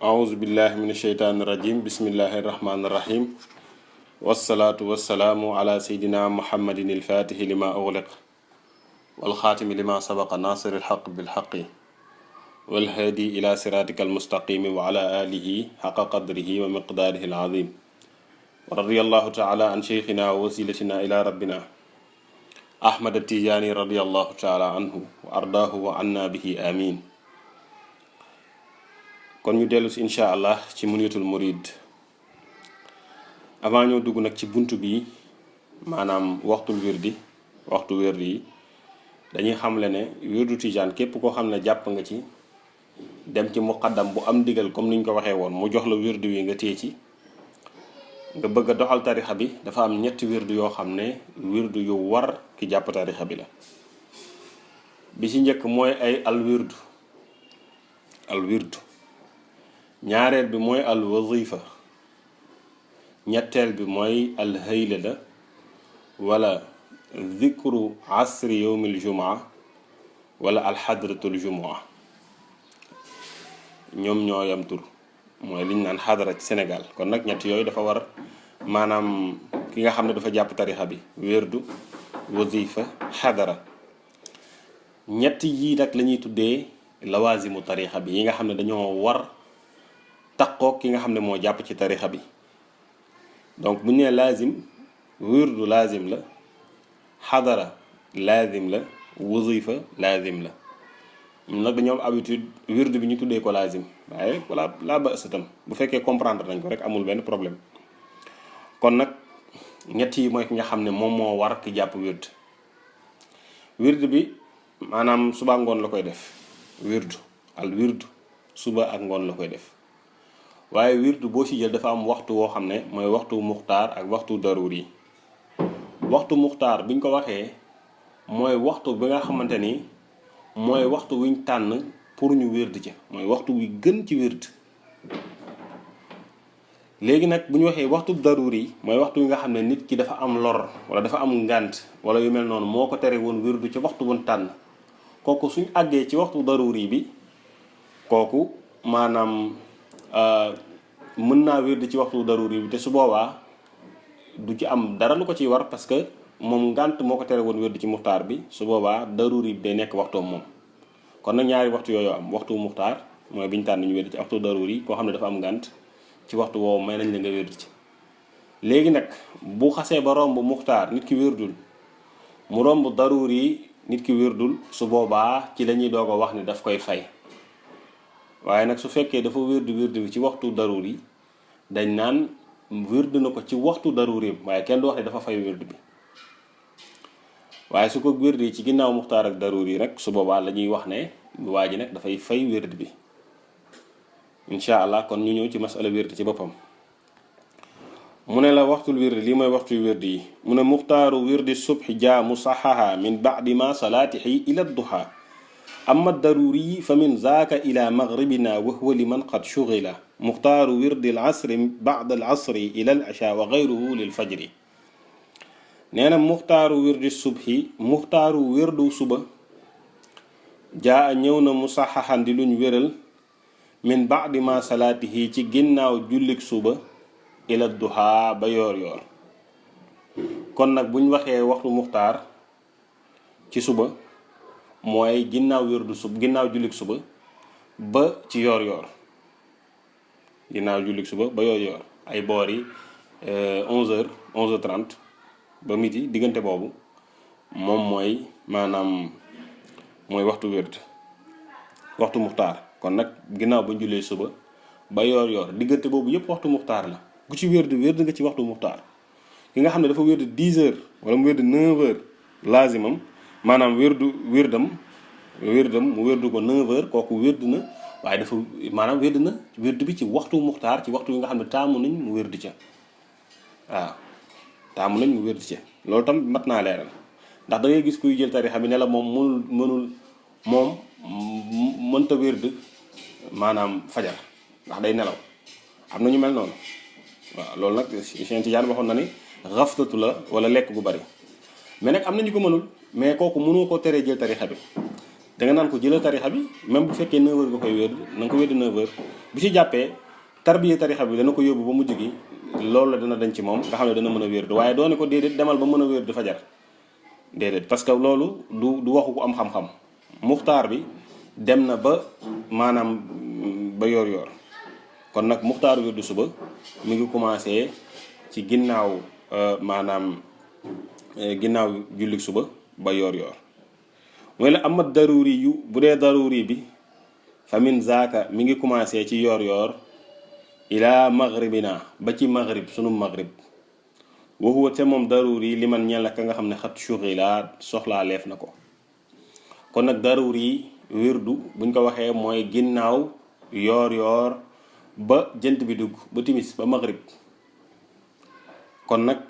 أعوذ بالله من الشيطان الرجيم بسم الله الرحمن الرحيم والصلاة والسلام على سيدنا محمد الفاتح لما أغلق والخاتم لما سبق ناصر الحق بالحق والهادي إلى صراطك المستقيم وعلى آله حق قدره ومقداره العظيم ورضي الله تعالى عن شيخنا ووسيلتنا إلى ربنا أحمد التيجاني رضي الله تعالى عنه وأرضاه وعنا به آمين. kon ñu dellu si incha allah ci Munyatul Murid avant ñoo dugg nag ci bunt bi maanaam waxtu wirdi yi dañuy xamle ne wirdu tijaan képp koo xam ne jàpp nga ci dem ci muqaddam bu am digal comme ni ñu ko waxee woon mu jox la wirdu wi nga téye ci nga bëgg a doxal tarixa bi dafa am ñetti wirdu yoo xam ne wirdu yu war ki jàpp tarixa bi la. bi ci njëkk mooy ay al wirdu ñaareel bi mooy al wazifa ñetteel bi mooy al haylala wala zikru asri yowmil jumaa wala al xadratul jumaa ñoom ñoo yam tur mooy liñ naan xadara ci Sénégal. kon nag ñett yooyu dafa war maanaam ki nga xam ne dafa jàpp tarixa bi wérdu wazifa xadara ñett yii nag la ñuy tuddee lawazimu tarixa bi yi nga xam ne dañoo war taqoo ki nga xam ne moo jàpp ci tarixa bi. donc bu ñu nee laazim wirdu laazim la xadara laazim la wazifa laazim la ñun nag dañoo am habitude wirdu bi ñu tuddee ko laazim waaye wala laa ba ëstatam bu fekkee comprendre nañ ko rek amul benn problème. kon nag ñett yi mooy ki nga xam ne moom moo war ki jàpp wird bi maanaam suba ngoon la koy def wirdu suba ak ngoon la koy def. waaye wirdu boo ci jël dafa am waxtu woo xam ne mooy waxtu muxtaar ak waxtu daruri. waxtu muxtaar biñ ko waxee mooy waxtu bi nga xamante ni mooy waxtu wiñ tànn pour ñu wird ci mooy waxtu wi gën ci wird. léegi nag bu ñu waxee waxtu daruri mooy waxtu wi nga xam ne nit ki dafa am lor wala dafa am ngànt wala yu mel noonu moo ko tere woon wirdu ci waxtu buñ tànn kooku suñ àggee ci waxtu daruri bi kooku maanaam mën naa wér ci waxtu daruri bi te su boobaa du ci am dara lu ko ciy war parce que moom ngànt moo ko tere woon wér ci muxtaar bi su boobaa daruri bi day nekk waxtoom moom. kon nag ñaari waxtu yooyu am waxtu muxtaar mooy bi ñu tànn ñu wér ci waxtu daruri koo xam ne dafa am ngànt ci waxtu woowu may nañ la nga wér ci. léegi nag bu xasee ba romb muxtaar nit ki wérdul mu romb daruri nit ki wérdul su boobaa ci la ñuy doog a wax ne daf koy fay. waaye nag su fekkee dafa wirdu bi ci waxtu daruri dañ naan wirdu na ko ci waxtu daruri waaye kenn du wax ne dafa fay wirdu bi. waaye su ko wirdu ci ginnaaw muxtaar ak daruri rek su boobaa la ñuy wax ne waa ji nag dafay fay wirdu bi incha allah. kon ñu ñëw ci masala wirdu ci boppam. mu ne la waxtul wirdi lii mooy waxtu wirdi yi mu ne muxtaaru wirdi subhi jaa musaxaha min baadi ma salaatihi ila duha amma daruri fa min zaaka ila maghribina wa huwa liman qad shughila muxtaaru wirdi al asri ba'da al asri ila al isha wa ghayruhu lil fajri. nee na muxtaaru wirdi subhi muxtaaru wirdu suba jaa ñëw na musaxaxan di luñ wéral min ba'di ma salaatihi ci ginnaaw jullik suba ila duha ba yoor yoor. kon nag buñ waxee waxtu muxtaar ci suba mooy ginnaaw jullik suba ba ci yoor yoor ginnaaw jullik suba ba yoor yoor ay boor yi 11h30 ba midi diggante boobu moom mooy maanaam mooy waxtu waxtu muxtaar. kon nag ginnaaw ba jullee suba ba yoor yoor diggante boobu yépp waxtu muxtaar la. ku ci wérd nga ci waxtu muxtaar. ki nga xam ne dafa wérd 10h wala mu wérd 9h laazimam maanaam wérdam mu wérdu ko 9h kooku wérd na waaye dafa maanaam wérd bi ci waxtu muxtaar ci waxtu yi nga xam ne taamu nañ mu wérd ca waaw taamu nañ mu wérd ca. loolu tam mat naa leeral ndax da ngay gis kuy jël tarixa bi ne la moom mënta wérd maanaam fajar ndax day nelaw. am na ñu mel noonu waaw loolu nag Cheikh Tidiane waxoon na ni xaftatu la wala lekk gu bari mais nag am na ñu ko mënul mais kooku mënoo ko teree jël tarixa bi da nga naan ko jëlal tarixa bi même bu fekkee 9h nga koy wér na nga ko wér 9h bu ci jàppee tarbiya tarixa bi dana ko yóbbu ba mujj gi loolu la dana dañ ci moom nga xam ne dana mën a wér waaye doone ko déedéet demal ba mën a wér du fajar déedéet parce que loolu du waxu ko am xam-xam muxtaar bi dem na ba maanaam ba yor kon nag muxtaaru wér du suba mi ngi commencé ci ginnaaw maanaam ginnaaw jullik suba ba yor mooy la amat daruri yu bu dee daruri bi fa min zaaka mi ngi commencé ci yor ila maghribina ba ci maghrib sunu maghrib wa huwa te moom daruri li man ñeel na ka nga xam ne xat shughila soxlaa leef na ko kon nag daruri wirdu buñ ko waxee mooy ginnaaw yor ba jant bi dugg ba timis ba maghrib kon nag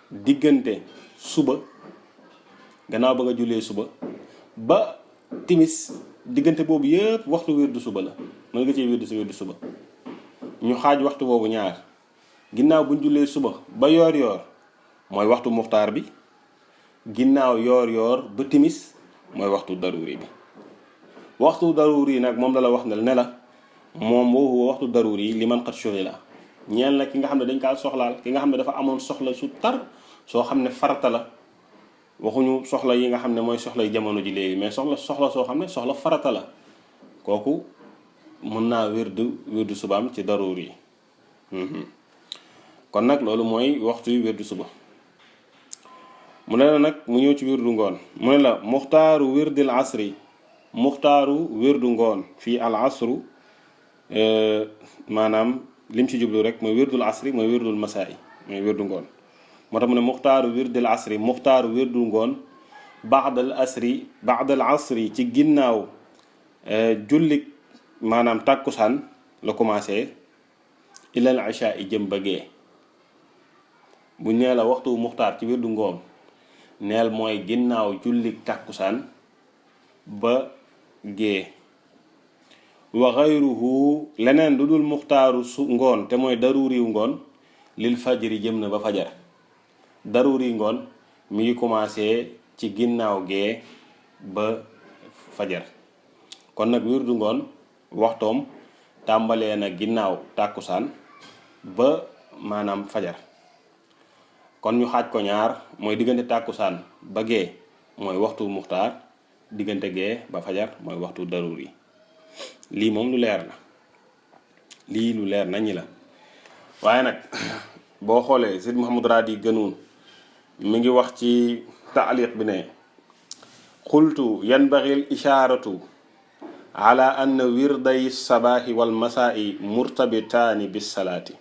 diggante suba gannaaw ba nga jullee suba ba timis diggante boobu yëpp waxtu wirdu suba la mën nga cee wirdu sa wirdu suba ñu xaaj waxtu boobu ñaar ginnaaw buñ jullee suba ba yor mooy waxtu muxtaar bi ginnaaw yor ba timis mooy waxtu daruri bi waxtu daruri nag moom la wax ne la moom woo waxtu daruri li man xat shughila ñeel na ki nga xam ne dañ kaa soxlaal ki nga xam ne dafa amoon soxla su tar soo xam ne farata la waxuñu soxla yi nga xam ne mooy soxla yi jamono ji léegi mais soxla soo xam ne soxla farata la kooku mën naa wérdu subaam ci daruri kon nag loolu mooy waxtu yu wérdu suba mu ne la nag mu ñëw ci wérdu ngoon mu ne la muxtaaru wérdil asri muxtaaru wérdu ngoon fii al asru maanaam lim ci jublu rek mooy wérdul asri mooy wérdul masaa'i mooy wérdu ngoon moo tax mu ne muxtaaru wérdil asri muxtaaru wérdu ngoon baadal asri ci ginnaaw jullik maanaam tàkkusaan la commencé ilal isha i jëm ba gee bu nee la waxtu muxtaar ci wérdu ngoon neel mooy ginnaaw jullik tàkkusaan ba gee wa xayruhu leneen lu dul muxtaaru su ngoon te mooy daruriw ngoon lil fajri jëm na ba fajar daruri ngoon mi ngi commencé ci ginnaaw gee ba fajar kon nag wérdu ngoon waxtoom tàmbalee na ginnaaw tàkkusaan ba maanaam fajar kon ñu xaaj ko ñaar mooy diggante tàkkusaan ba gee mooy waxtu muxtaar diggante gee ba fajar mooy waxtu daruri lii moom lu leer la lii lu leer nañi la waaye nag boo xoolee Seydi Mouhamadou Raadi Gënuun mi ngi wax ci taaliq bi ne qultu yanbaghil ishaaratu ala anna wirday sabaahi wal masaa'i murtabitaani bisalaati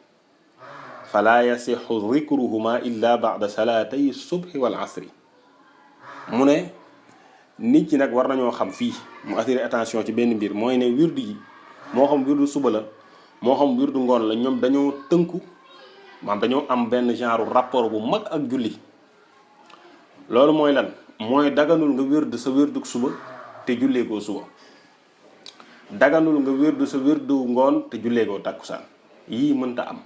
fala yasixu dikruhuma illa ba'da salaatay subhi wal asri mu ne nit ñi nag war nañoo xam fii mu attirer attention ci benn mbir mooy ne wirdu yi moo xam wirdu suba la moo xam wirdu ngoon la ñoom dañoo tënku maanaam dañoo am benn genre rapport bu mag ak julli loolu mooy lan mooy daganul nga wirdu sa wirdu suba te jullee koo suba daganul nga wirdu sa wirdu ngoon te jullee koo tàkkusaan yii mënta am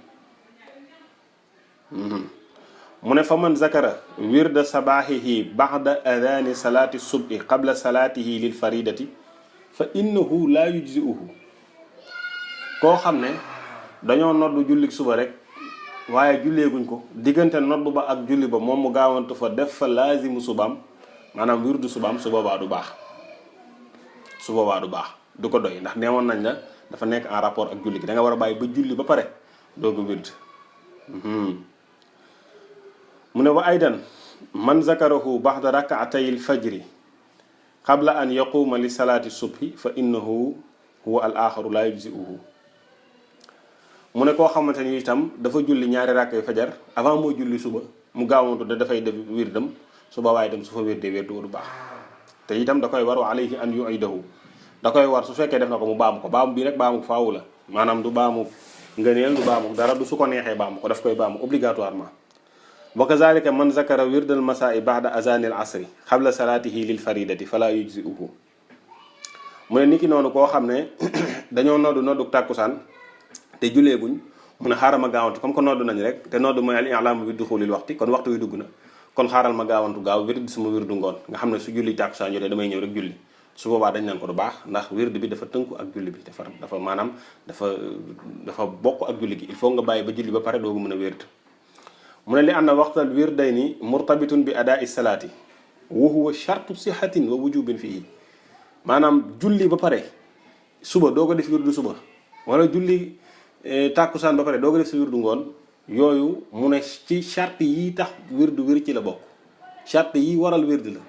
mu ne fa man zakara wirda sabaahihi baxda adani salaati subhi qabla salaatihi lil faridati fa innahu laa yujziuhu koo xam ne dañoo noddu jullik suba rek waaye julleeguñ ko diggante noddu ba ak julli ba moom mu gaawantu fa def fa laazimu subaam maanaam wirdu subaam su boobaa du baax du ko doy ndax neewoon nañ la dafa nekk en rapport ak julli gi da nga war a bàyyi ba julli ba pare dooga wird mu ne wa aydan man zakarahu baxda rakaatay lfajri qabla an yaquuma li salaati subhi fa innahu huwa al axaru laa yujziuhu mu ne koo xamante ni itam dafa julli ñaari rakkay fajar avant moo julli suba mu gaawantu da dafay def wirdam suba waaye itam su fa wirdee wirdu du baax te itam da koy war wa alayhi an yuidahu da koy war su fekkee def na ko mu baamu ko baamu bii rek baamu faawu la maanaam du baamu ngëneel du baamu dara du su ko neexee baamu ko daf koy baamu obligatoirement wa kazalika man zakara wirdal masaa'i ba'da azanil asri qabla salaatihi lil faridati fala yujzi'uhu mu ne niki noonu koo xam ne dañoo noddu tàkkusaan te julleeguñ mu ne xaaral ma gaawantu comme que noddu nañ rek te noddu mooy al i'laamu bi duxulil waxti kon waxtu wi dugg na kon xaaral ma gaawantu gaaw wird sama wirdu ngoon nga xam ne su julli tàkkusaan jotee damay ñëw rek julli su boobaa dañ naan ko du baax ndax wird bi dafa tënku ak julli bi dafa maanaam dafa bokk ak julli gi il faut nga bàyyi ba julli ba pare doogu mën a wird mu ne li anna waxtal wirdayni murtabitun bi adaa salaati wa huwa shartu sixatin wa wujubin fii maanaam julli ba pare suba doo ko def wirdu suba wala julli tàkkusaan ba pare doo ko def si wirdu ngoon yooyu mu ne ci charte yi tax wirdu wér ci la bokk charte yi waral wirdu la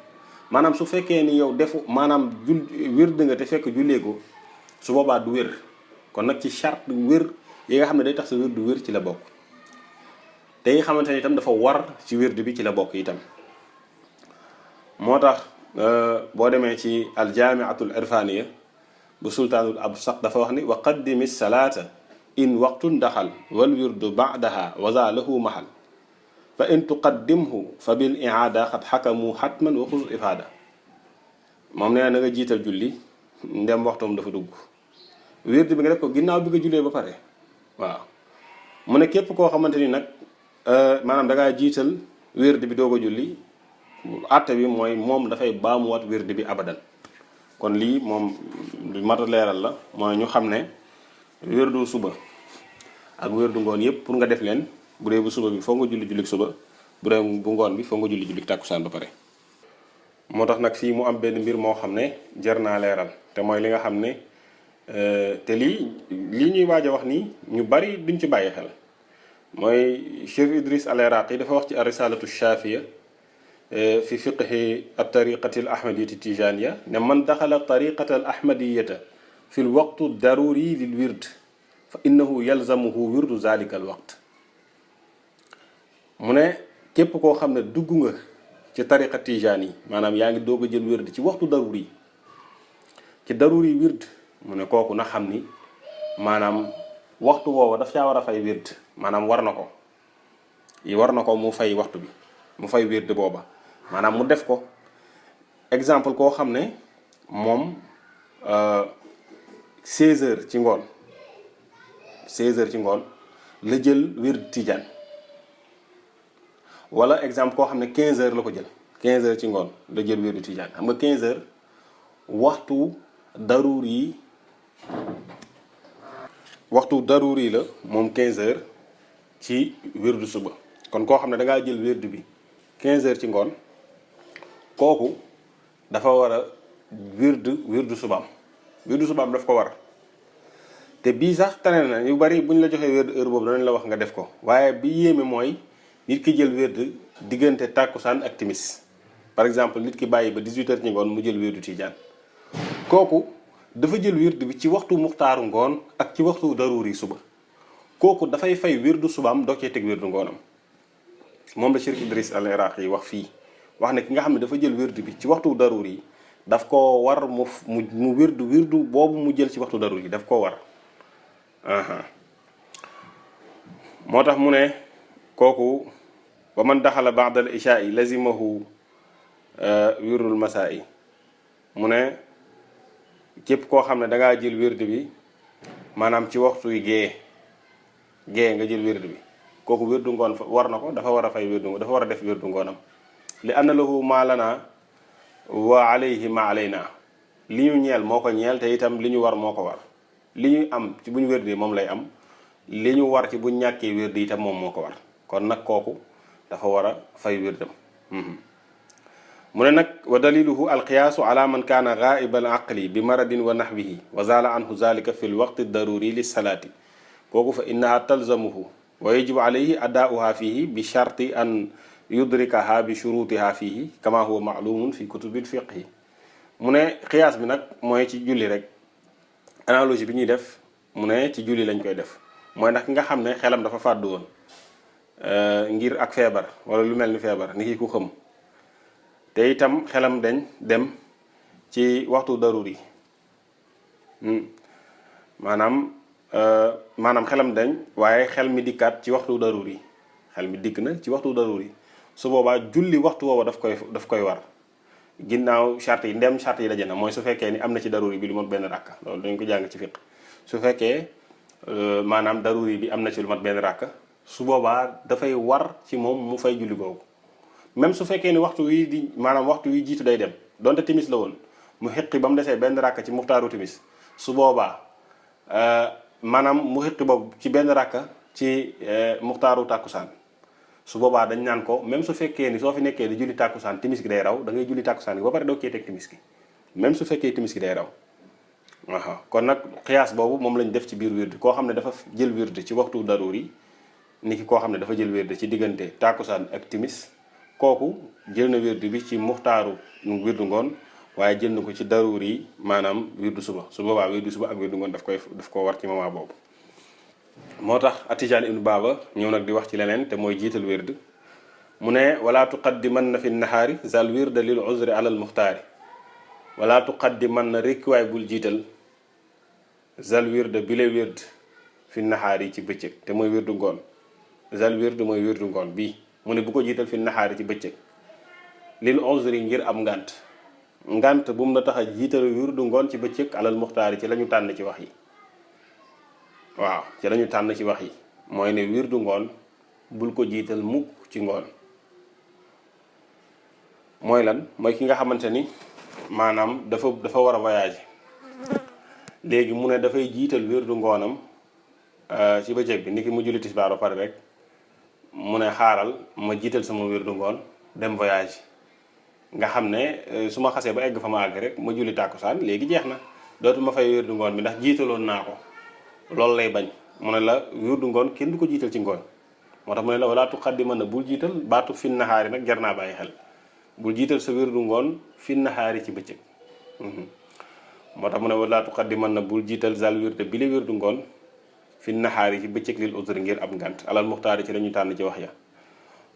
maanaam su fekkee ni yow defu maanaam wird nga te fekk jullee ko su boobaa du wér kon nag ci charte wér yi nga xam ne day tax sa wirdu wér ci la bokk te yi xamante ne itam dafa war ci wirdu bi ci la bokk itam moo tax boo demee ci aljaamiatul irfaniya bu sultaanul absaq dafa wax ni wa qaddimi salaata in waqtun daxal wal wirdu baadaha waza lahu mahal fa in tuqaddimhu fa bil iada xat xakamu xatman wa xus ifaada moom nee na nga jiital julli ndem waxtoom dafa dugg wird bi nga def ko ginnaaw bi nga jullee ba pare waaw mu ne képp koo xamante ni nag maanaam da ngaa jiital wird bi doog a julli àtte bi mooy moom dafay baamuwaat wird bi abadan kon lii moom lu mat a leeral la mooy ñu xam ne wirdu suba ak wirdu ngoon yëpp pour nga def leen bu dee bu suba bi foo nga julli jullik suba bu dee bu ngoon bi foo nga julli jullik tàkkusaan ba pare moo tax nag fii mu am benn mbir moo xam ne jar naa leeral te mooy li nga xam ne te lii ñuy waaj a wax nii ñu bari duñ ci bàyyi xel mooy Cheikh Idriss al-Iraqi dafa wax ci ar-risalatu shafiya fi fiqhi at-tariqati al-ahmadiyati tijaniya ne man daxala tariqata al-ahmadiyata fi l-waqtu daruri lil wird fa innahu yalzamuhu wirdu zalika al-waqt mu ne képp koo xam ne dugg nga ci tariqa tijaan yi maanaam yaa ngi doog a jël wird ci waxtu daruri ci daruri wird mu ne kooku na xam ni maanaam waxtu woowa daf caa war a fay wird maanaam war na ko mu fay waxtu bi mu fay wird booba maanaam mu def ko exemple koo xam ne moom 16 heures ci ngoon 16 heures ci ngoon la jël wird tijaan wala exemple koo xam ne 15 heures la ko jël 15 heures ci ngoon la jël wirdu tijaan xam nga 15 heures waxtu daruur yi la moom 15 heures ci wirdu suba kon koo xam ne da ngaa jël wirdu bi 15 heures ci ngoon kooku dafa war a wirdu subaam daf ko war te bii sax tane na yu bari bu ñu la joxee wirdu heure boobu danañ la wax nga def ko waaye bi yéeme mooy nit ki jël wird diggante tàkkusaan ak timis par exemple nit ki bàyyi ba 18 heures ci ngoon mu jël wirdu tijaan kooku dafa jël wird bi ci waxtu muxtaaru ngoon ak ci waxtu daruri suba kooku dafay fay wirdu subaam doo cee teg wirdu ngoonam moom la Cheikh Idriss al-Iraqi yi wax fii wax ne ki nga xam ne dafa jël wird bi ci waxtu daruri yi daf ko war mu wirdu boobu mu jël ci waxtu daruri yi daf ko war moo tax mu ne kooku wa man daxala ba'da al isha'i lazimahu wirdul masaa'i mu ne képp koo xam ne dangaa jël wird bi maanaam ci waxtu yi gée nga jël wird bi kooku wirdu ngoon war na ko dafa war a fay wirdu dafa war a def wirdu ngoonam li anna lahu ma lana wa alayhi ma alayna li ñu ñeel moo ko ñeel te itam li ñu war moo ko war li ñu am ci bu ñu wirdee moom lay am li ñu war ci bu ñu ñàkkee wird itam moom moo ko war kon nag kooku dafa war a fay wirdam mu ne nag wa daliluhu alqiyaasu ala man kaana gaaibal aqli bi maradin wa nahwihi wa zala anhu zalika fi lwaqti daruri lissalaati kooku fa innaha talzamuhu wa yajibu alayhi adaauha fihi bi sharti an yudrikaha bi shurutiha fihi kama huwa maalumun fi kutubil fiqhi mu ne xiyaas bi nag mooy ci julli rek analogie bi ñuy def mu ne ci julli lañ koy def mooy ndax ki nga xam ne xelam dafa fàddu woon ngir ak feebar wala lu mel ni feebar ni ki ku xam te itam xelam dem ci waxtu daruri maanaam xelam dañ waaye xel mi dikkaat ci waxtu daruri xel mi dikk na ci waxtu daruri su boobaa julli waxtu woowa daf koy war ginnaaw charte yi ndem charte yi daje na mooy su fekkee ni am na ci daruri bi lu mat benn rakka loolu dañ ko jàng ci fiq su fekkee maanaam daruri bi am na ci lu mat benn rakka su boobaa dafay war ci moom mu fay julli googu même su fekkee ni waxtu wi jiitu day dem donte timis la woon mu xiqi ba mu desee benn rakka ci muxtaaru timis su boobaa maanaam mu xiqi boobu ci benn rakka ci muxtaaru tàkkusaan su boobaa dañ naan ko même su fekkee ni soo fi nekkee di julli tàkkusaan timis gi day raw da ngay julli tàkkusaan gi ba pare doo cee teg timis gi même su fekkee timis gi day raw waaw kon nag xiyaas boobu moom lañ def ci biir wird koo xam ne dafa jël wird ci waxtu daruri ni ki koo xam ne dafa jël wird ci diggante tàkkusaan ak timis kooku jël na wird bi ci muxtaaru wirdu ngoon waaye jël na ko ci daruri yi maanaam wirdu suba su boobaa wirdu suba ak wirdu ngoon daf ko war ci moment boobu moo tax Atijaan ibnu Baaba ñëw nag di wax ci leneen te mooy jiital wird mu ne wala tuqaddimanna fi nahaari zal wirda lil uzri ala al muxtaari wala tuqaddimanna rekk waay bul jiital zal wirda bi la wird fi nahaari ci bëccëg te mooy wirdu ngoon zal wird mooy wirdu ngoon bii mu ne bu ko jiital fi nahaari ci bëccëg lil uzri ngir am ngant bu mu la tax a jiital wirdu ngoon ci bëccëg alal muxtaari ci la ñu tànn ci wax yi waaw ci lañu tànn ci wax yi mooy ne wirdu ngoon bul ko jiital mukk ci ngoon mooy lan mooy ki nga xamante ni maanaam dafa war a voyager léegi mu ne dafay jiital wirdu ngoonam ci bëccëg bi ni ki mu julli tisbaar ba pare rek mu ne xaaral ma jiital sama wirdu ngoon dem voyage nga xam ne su ma xasee ba egg fa ma àgg rek ma julli tàkkusaan léegi jeex na dootuma fay wirdu ngoon bi ndax jiitaloon naa ko loolu lay bañ mu ne la wirdu ngoon kenn du ko jiital ci ngoon moo tax mu ne la wala tuqaddimanna bul jiital baatu fin nahaari nag jar naa bàyyi xel bul jiital sa wirdu ngoon fin nahaari ci bëccëg moo tax mu ne wala tuqaddimanna bul jiital zal wirde bi la wirdu ngoon fin nahaari ci bëccëg lil uzri ngir ab ngant alal muxtaari ci lañu tànn ci wax ya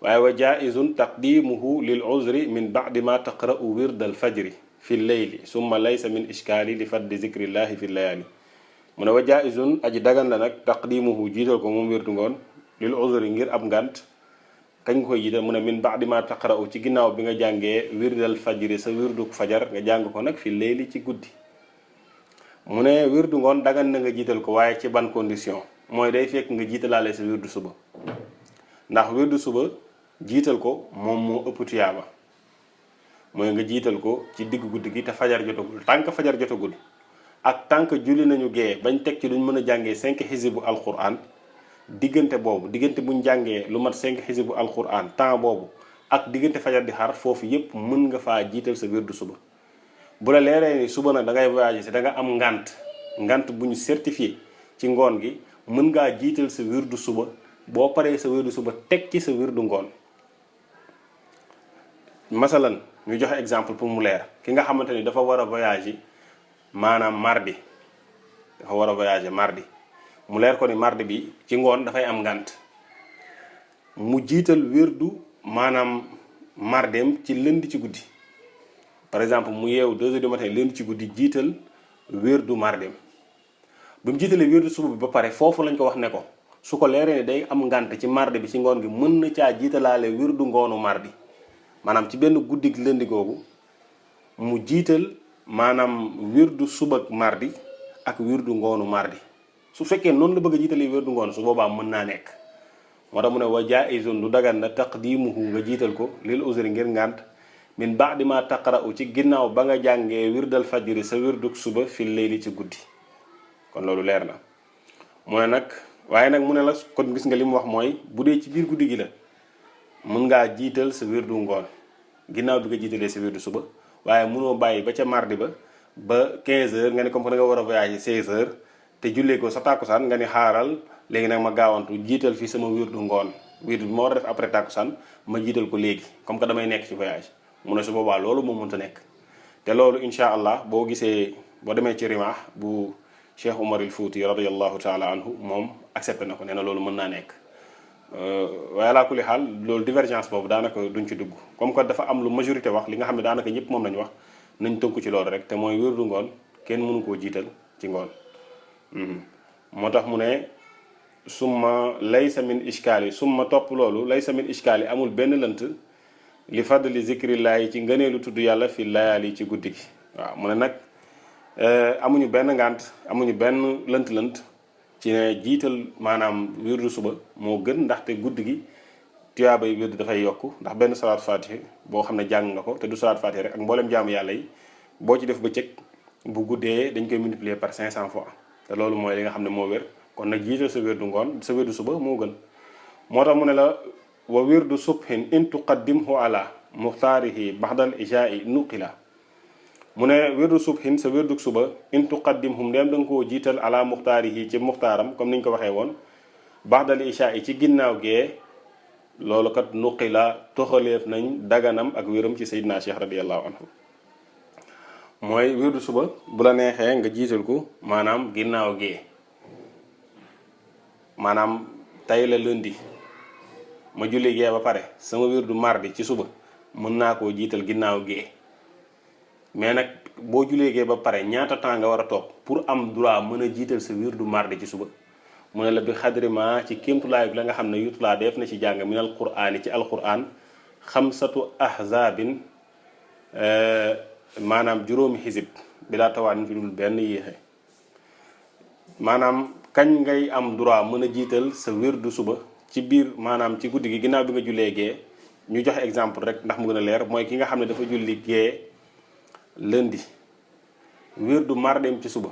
waaye wa jaizun taqdimuhu lil uzri min ba'di ma taqra'u wirdal fajri fi leyli summa laysa min ishkaali li faddi zikrillahi fi layaali mu ne wa jaizun aji dagan la nag taqdimuhu jiital ko moom wirdu ngoon lil uzri ngir ab ngant kañ nga koy jiital mu ne min ba'di ma taqra'u ci ginnaaw bi nga jàngee wirdal fajri sa wirdu fajar nga jàng ko nag fi leyli ci guddi mu ne wirdu ngoon dagan na nga jiital ko waaye ci ban condition mooy day fekk nga jiitalaale sa wirdu suba ndax wirdu suba jiital ko moom moo ëpp tuyaaba mooy nga jiital ko ci digg guddi gi te fajar jotagul tànk fajar jotagul ak tànk julli nañu gee bañ teg ci luñ mën a jàngee 5 xisibu alquran diggante boobu diggante buñ jàngee lu mat 5 xisibu alquran temps boobu ak diggante fajar di xar foofu yépp mën nga faa jiital sa wirdu suba bu la leeree ni suba nag da ngay voyager si da nga am ngant bu ñu certifié ci ngoon gi mën ngaa jiital sa wirdu suba boo paree sa wirdu suba teg ci sa wirdu ngoon masalan ñu joxe exemple pour mu leer ki nga xamante ni dafa war a voyager maanaam mardi dafa war a voyager mardi mu leer ko ni mardi bi ci ngoon dafay am ngant mu jiital wirdu maanaam mardeem ci lënd ci guddi par exemple mu yeewu 2 heures du matin lënd ci guddi jiital wirdu mardeem bi mu jiitalee wirdu suba bi ba pare foofu lañ ko wax ne ko su ko leeree ne day am ngant ci mardi bi ci ngoon gi mën na caa jiitalaale wirdu ngoonu mardi maanaam ci benn guddi lëndi googu mu jiital maanaam wirdu suba mardi ak wirdu ngoonu mardi su fekkee noonu la bëgg a jiitalee wirdu ngoon su boobaa mën naa nekk moo tax mu ne wa jaizun du dagan na taqdimuhu nga jiital ko lil uzri ngir ngànt min ba'di ma taqra'u ci ginnaaw ba nga jàngee wirdal fajri sa wirduk suba fi layli ci guddi kon loolu leer na mu ne nag waaye nag mu ne la kon gis nga li mu wax mooy bu dee ci biir guddi gi la mën ngaa jiital sa wirdu ngoon ginnaaw bi nga jiitalee sa wirdu suba waaye mënoo bàyyi ba ca mardi ba 15 heures nga ne comme que da nga war a voyager 16 heures te jullee ko sa tàkkusaan nga ni xaaral léegi nag ma gaawantu jiital fi sama wirdu ngoon wirdu bi ma war a def après tàkkusaan ma jiital ko léegi comme que damay nekk ci voyage mu ne su boobaa loolu moo mënta nekk te loolu incha allah boo gisee boo demee ci rimaax bu Cheikh Umar il Fouti radiyallahu taala anhu moom accepté na ko nee na loolu mën naa nekk waaye alaa kulli xaal loolu divergence boobu daanaka duñ ci dugg comme que dafa am lu majorité wax li nga xam ne daanaka ñëpp moom lañu wax nañ tënku ci loolu rek te mooy wirdu ngoon kenn mënu koo jiital ci ngoon moo tax mu ne summa laysa min ishkaali summa topp loolu laysa min ishkaali amul benn lënt li fadli zikrillaahi ci ngëneelu tudd yàlla fi layaali ci guddi gi waaw mu ne nag amuñu benn ngànt amuñu benn lënt-lënt ci ne jiital maanaam wirdu suba moo gën ndaxte guddi gi tuyaabay wirdu dafay yokk ndax benn salaat fatiha boo xam ne jàng nga ko te du salaat fatiha rek ak mboolem jaamu yàlla yi boo ci def bëccëg bu guddee dañ koy multiplier par 500 fois te loolu mooy li nga xam ne moo wér kon nag jiital sa wérdu ngoon sa wérdu suba moo gën moo tax mu ne la wa wirdu subhin in tuqaddimhu ala muxtaarihi baxdal ishaai nuqila mu ne wirdu subhin sa wérdu suba in tuqaddimhum ndeem da nga koo jiital ala muxtaarihi ci muxtaaram comme ni ñu ko waxee woon baxdal ishaai ci ginnaaw gee loolu kat nuqila toxaleef nañ daganam ak wéram ci Seydina Cheikh radiallahu anhu mooy wirdu suba bu la neexee nga jiital ko maanaam ginnaaw gee maanaam tey la lundi ma julli gee ba pare sama wirdu mardi ci suba mën naa koo jiital ginnaaw gee mais nag boo jullee gee ba pare ñaata temps nga war a toog pour am droit mën a jiital sa wirdu mardi ci suba mu ne la bi xadrima ci kéemtulaay la nga xam ne yutulaa def na ci jàng minal qur'aani ci alquran xamsatu ahzabin maanaam juróomi xisib bi laa tawaan ci dul benn yéexe maanaam kañ ngay am droit mën a jiital sa wirdu suba ci biir maanaam ci guddi gi ginnaaw bi nga jullee gee ñu joxe exemple rek ndax mu gën a leer mooy ki nga xam ne dafa julli gee lundi wirdu mardem ci suba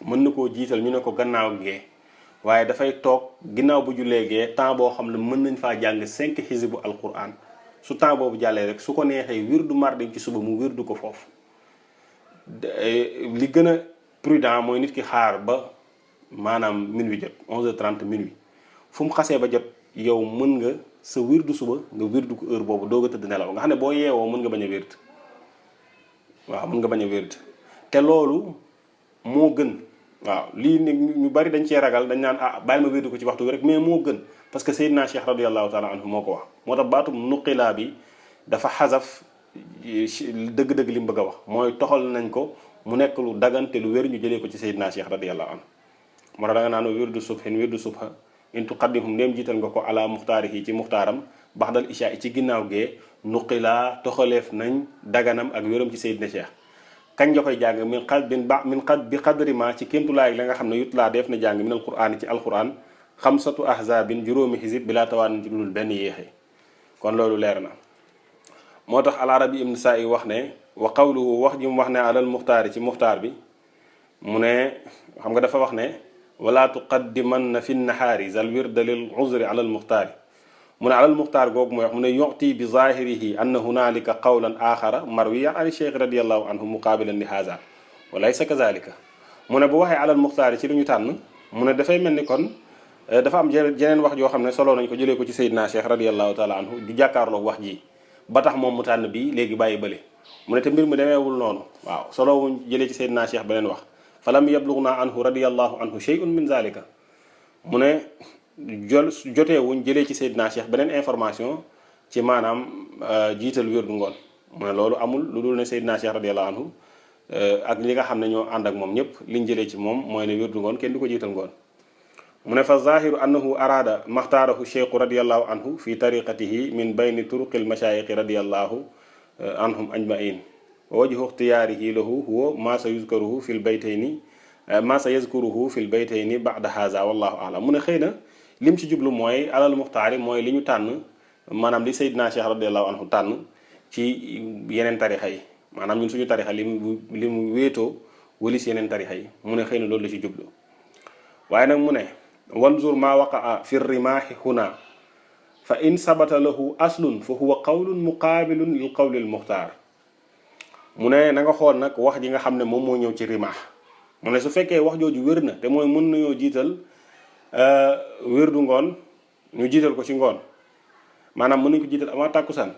mën na koo jiital ñu ne ko gannaaw gee waaye dafay toog ginnaaw bu jullee gee temps boo xam ne mën nañ faa jàng 5 xisibu alquran su temps boobu jàllee rek su ko neexee wirdu mardem ci suba mu wirdu ko foofu li gën a prudent mooy nit ki xaar ba maanaam minuit jot 11h30 minuit fu mu xasee ba jot yow mën nga sa wirdu suba nga wirdu ko heure boobu doog a tëdd nelaw nga xam ne boo yeewoo mën nga bañ a wird waaw mën nga bañ a wird te loolu moo gën waaw lii ne ñu bari dañ cee ragal dañ naan bàyyi ma wirdu ko ci waxtu bi rek mais moo gën parce que Seydina Cheikh radiallahu taala anhu moo ko wax moo tax baatum nuqilaa bi dafa xasaf dëgg-dëgg li mu bëgg a wax mooy toxal nañ ko mu nekk lu dagante lu wér ñu jëlee ko ci Seydina Cheikh radiallahu anhu moo tax da nga naan wirdu subhin wirdu subha in tuqaddimhum ndéem jiital nga ko ala muxtaarihi ci muxtaaram baxdal isha ci ginnaaw gee nuqilaa toxaleef nañ daganam ak wéram ci Seydina Cheikh kañ nga koy jàng bi qadri ma ci kémtulaay la nga xam ne yutlaa def na jàng min al quraan ci alquran xamsatu ahzabin juróomi xisib bi laa tawaan ci dul benn yéexe kon loolu leer na moo tax al arabi ibn saa yi wax ne wa qawluhu wax ji mu wax ne alal muxtaari ci muxtaar bi mu ne xam nga dafa wax ne wala tuqaddimanna fi nahaari zal wirda lil uzri alal muxtaari mu ne alal muxtaar googu mooy wax mu ne yuti bi zahirihi anna hunalika qawlan axara marwiyan an cheikh radiallahu anhu muqabilan li haza wa laysa kazalika mu ne bu waxee alal muxtaari ci lu ñu tànn mu ne dafay mel ni kon dafa am jeneen wax joo xam ne solo nañ ko jëlee ko ci Seydina Cheikh radiallahu taala anhu du jàkkaarloog wax ji ba tax moom mu tànn bii léegi bàyyi bële mu ne te mbir mi demeewul noonu waaw solo wuñ jëlee ci Seydina Cheikh beneen wax falam yablughna anhu radiallahu anhu shay'un min zalika mu ne joteewuñ jëlee ci Seydina Cheikh beneen information ci maanaam jiital wérdu ngoon mu ne loolu amul lu dul ne Seydina Cheikh radiallahu anhu ak li nga xam ne ñoo ànd ak moom ñëpp liñ jëlee ci moom mooy ne wérdu ngoon kenn du ko jiital ngoon mu ne fa zahiru annahu arada maxtaarahu cheikhu radiallahu anhu fi tariqatihi min bayni turuqil mashayiqi radiallahu anhum ajmain wa wajhu ixtiyaarihi lahu huwa ma sa yuzkaruhu fil baytayni ma sa yazkuruhu fil baytayni ba'da haza wallahu a'lam mu ne xëy na lim ci jublu mooy alal muxtaari mooy li ñu tànn maanaam li Seydina Cheikh radiallahu anhu tànn ci yeneen tarixa yi maanaam ñun suñu tarixa li mu wéetoo walis yeneen tarixa yi mu ne xëy na loolu la ci jublu waaye nag mu ne wanzur ma waqaa fi rimaahi huna fa in sabata lahu aslun fa huwa qawlun muqaabilun lil qawli al muxtaar mu ne na nga xool nag wax ji nga xam ne moom moo ñëw ci rimaax mu ne su fekkee wax jooju wér na te mooy mën nañoo jiital wérdu ngoon ñu jiital ko ci ngoon maanaam mën nañu ko jiital avant tàkkusaan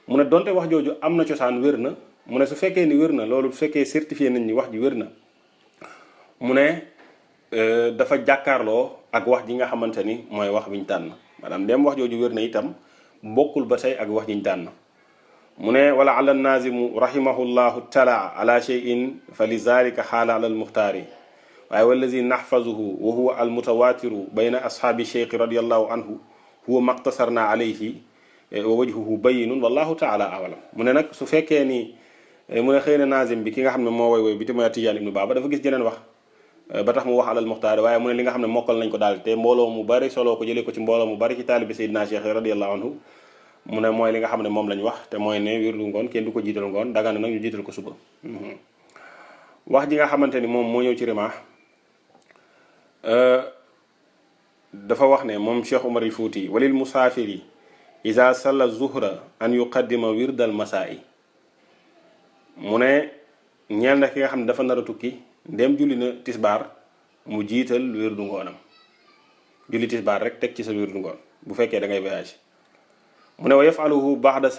mu ne donte wax jooju am na cosaan wér na mu ne su fekkee ni wér na loolu su fekkee certifié nañ ni wax ji wér na mu ne dafa jàkkaarloo ak wax ji nga xamante ni mooy wax bi ñu tànn maanaam dem wax jooju wér na itam bokkul ba tey ak wax ji ñu tànn mu ne wala ala nazimu rahimahullahu tala ala cheyin fa li zalika xaala ala almuxtaari waaye wallazi naxfazuhu wa huwa almutawatiru bayna ashaabi cheikhi radiallahu anhu huwa maqtasarna alayhi wa wajhuhu bayinun wallahu taala awalam mu ne nag su fekkee ni mu ne xëy na nazim bi ki nga xam ne moo woy bi te mooy Tijaan ibnu Baaba dafa gis jeneen wax ba tax mu wax alal muxtaari waaye mu ne li nga xam ne mokkal nañ ko daal te mbooloo mu bari soloo ko jëlee ko ci mbooloo mu bari ci taalibi Seydina Cheikh radiallahu anhu mu ne mooy li nga xam ne moom lañ wax te mooy ne wirdu ngoon kenn du ko jiital ngoon dagan na nag ñu jiital ko suba. wax ji nga xamante ni moom moo ñëw ci rimaax dafa wax ne moom Cheikh Umar al Fuuti walil musaafiri iza salla zuhra an yuqaddima wirdal masaa'i mu ne ñeel na ki nga xam ne dafa nar a tukki ndem julli na tisbaar mu jiital wirdu ngoonam julli tisbaar rek teg ci sa wirdu ngoon bu fekkee da ngay voyage mu ne wa yafaluhu ba'da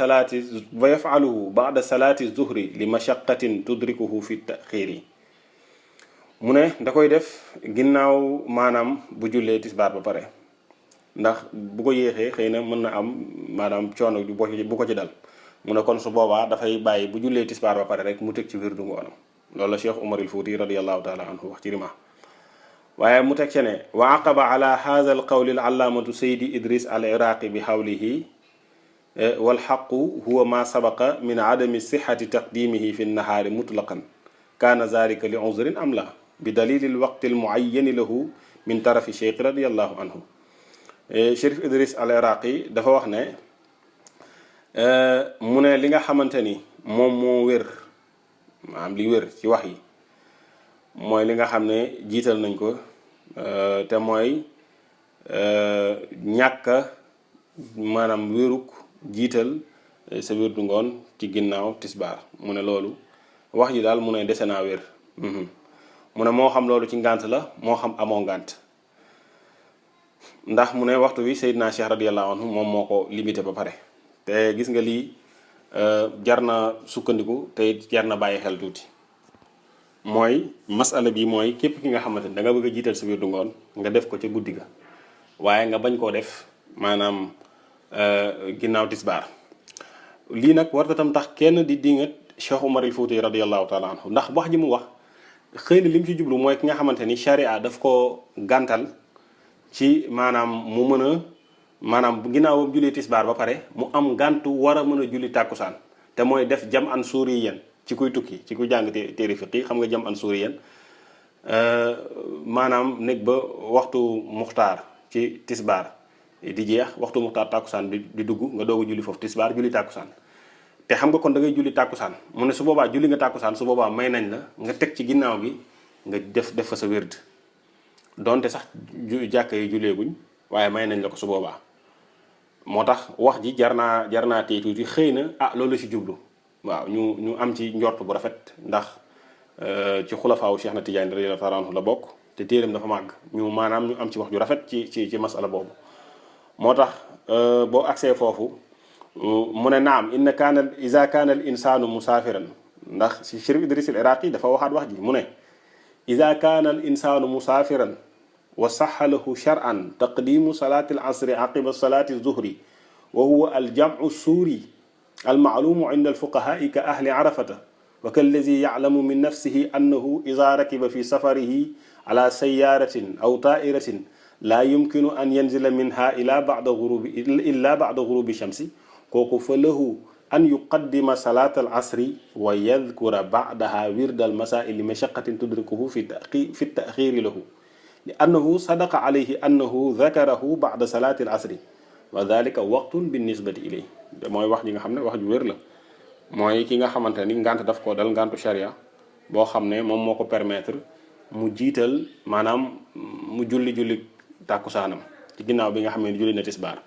salaati zuhri li mashaqqatin tudrikuhu fi taxiiri mu ne da koy def ginnaaw maanaam bu jullee tisbaar ba pare ndax bu ko yéexee xëy na mën na am maanaam coono bu ko ci dal mu ne kon su boobaa dafay bàyyi bu jullee tisbaar ba pare rek mu teg ci wirdu ngoonam loolu la Cheikh Umar al Fuuti radiyallahu taala anhu wax ci rima waaye mu teg ci ne wa aqaba ala hadha al qawli al allaamatu saydi idris al iraqi bi hawlihi wal xaqu huwa ma sabaqa min adami sixati taqdimihi fi nnahaari mutlaqan kaana zalika li uzrin am la bi dalili al waqti al muayyani lahu min tarafi cheikh radiyallahu anhu Chérif Idris al iraqi dafa wax ne mu ne li nga xamante ni moom moo wér maanaam li wér ci wax yi mooy li nga xam ne jiital nañ ko te mooy ñàkk maanaam wéruk jiital sa wirdu ngoon ci ginnaaw tisbaar mu ne loolu wax ji daal mu ne dese naa wér mu ne moo xam loolu ci ngànt la moo xam amoo ngànt ndax mu ne waxtu wi Seydina Cheikh radiyallahu anhu moom moo ko limité ba pare te gis nga lii jar na sukkandiku te jar na bàyyi xel tuuti mooy masala bi mooy képp ki nga xamante ni da nga bëgg a jiital sa wirdu ngoon nga def ko ca guddi ga waaye nga bañ koo def maanaam ginnaaw tisbaar lii nag warta tam tax kenn di dingat Cheikh Umar al Fuuti radiyallahu taala anhu ndax wax ji mu wax xëy na li mu ci jublu mooy ki nga xamante ni charia daf ko gàntal ci maanaam mu mën a maanaam ginnaaw julli tisbaar ba pare mu am gàntu war a mën a julli tàkkusaan te mooy def jam an suuriyan ci kuy tukki ci kuy jàng téere fiqi xam nga jam an suuriyan maanaam nekk ba waxtu muxtaar ci tisbaar di jeex waxtu muxtaar tàkkusaan di dugg nga doog a julli foofu tisbaar julli tàkkusaan te xam nga kon da ngay julli tàkkusaan mu ne su boobaa julli nga tàkkusaan su boobaa may nañ la nga teg ci ginnaaw gi nga def fa sa wérd donte sax jàkka yi julleeguñ waaye may nañ la ko su boobaa moo tax wax ji jar naa tey tuuti xëy na loolu ci jublu waaw ñu am ci njort bu rafet ndax ci xulafaawu Cheikh na Tidiane radiyallahu ta'ala anhu la bokk te téeram dafa màgg ñu am ci wax ju rafet ci masala boobu moo tax boo agsee foofu mu ne naam iza kaana al insaanu musaafiran ndax si Chérif Idris al Iraqi dafa waxaat wax ji mu ne iza kaana al insaanu musaafiran wa saxa lahu shar'an taqdimu salaati al asri aqiba salaati zuhri wa huwa al jam'u suuri al ma'luumu inda al fuqahaa'i ka ahli arafata wa kallazi ya'lamu min nafsihi annahu iza rakiba fi safarihi ala sayyaaratin aw taa'iratin laa yumkinu an yanzila minha illa ba'da ghurubi shamsi kooku fa lahu an yuqaddima salaat al asri wa yadkura ba'daha wirda al masaa'i li mashaqqatin tudrikuhu fi ta'xiiri lahu li annahu sadaqa alayhi annahu dakarahu ba'da salaati al asri wa dhalika waqtun bin nisbati ilayhi mooy wax ji nga xam ne wax ju wér la mooy ki nga xamante ni ngant daf koo dal ngantu sharia boo xam ne moom moo ko permettre mu jiital maanaam mu julli tàkkusaanam ci ginnaaw bi nga xam ne julli na tisbaar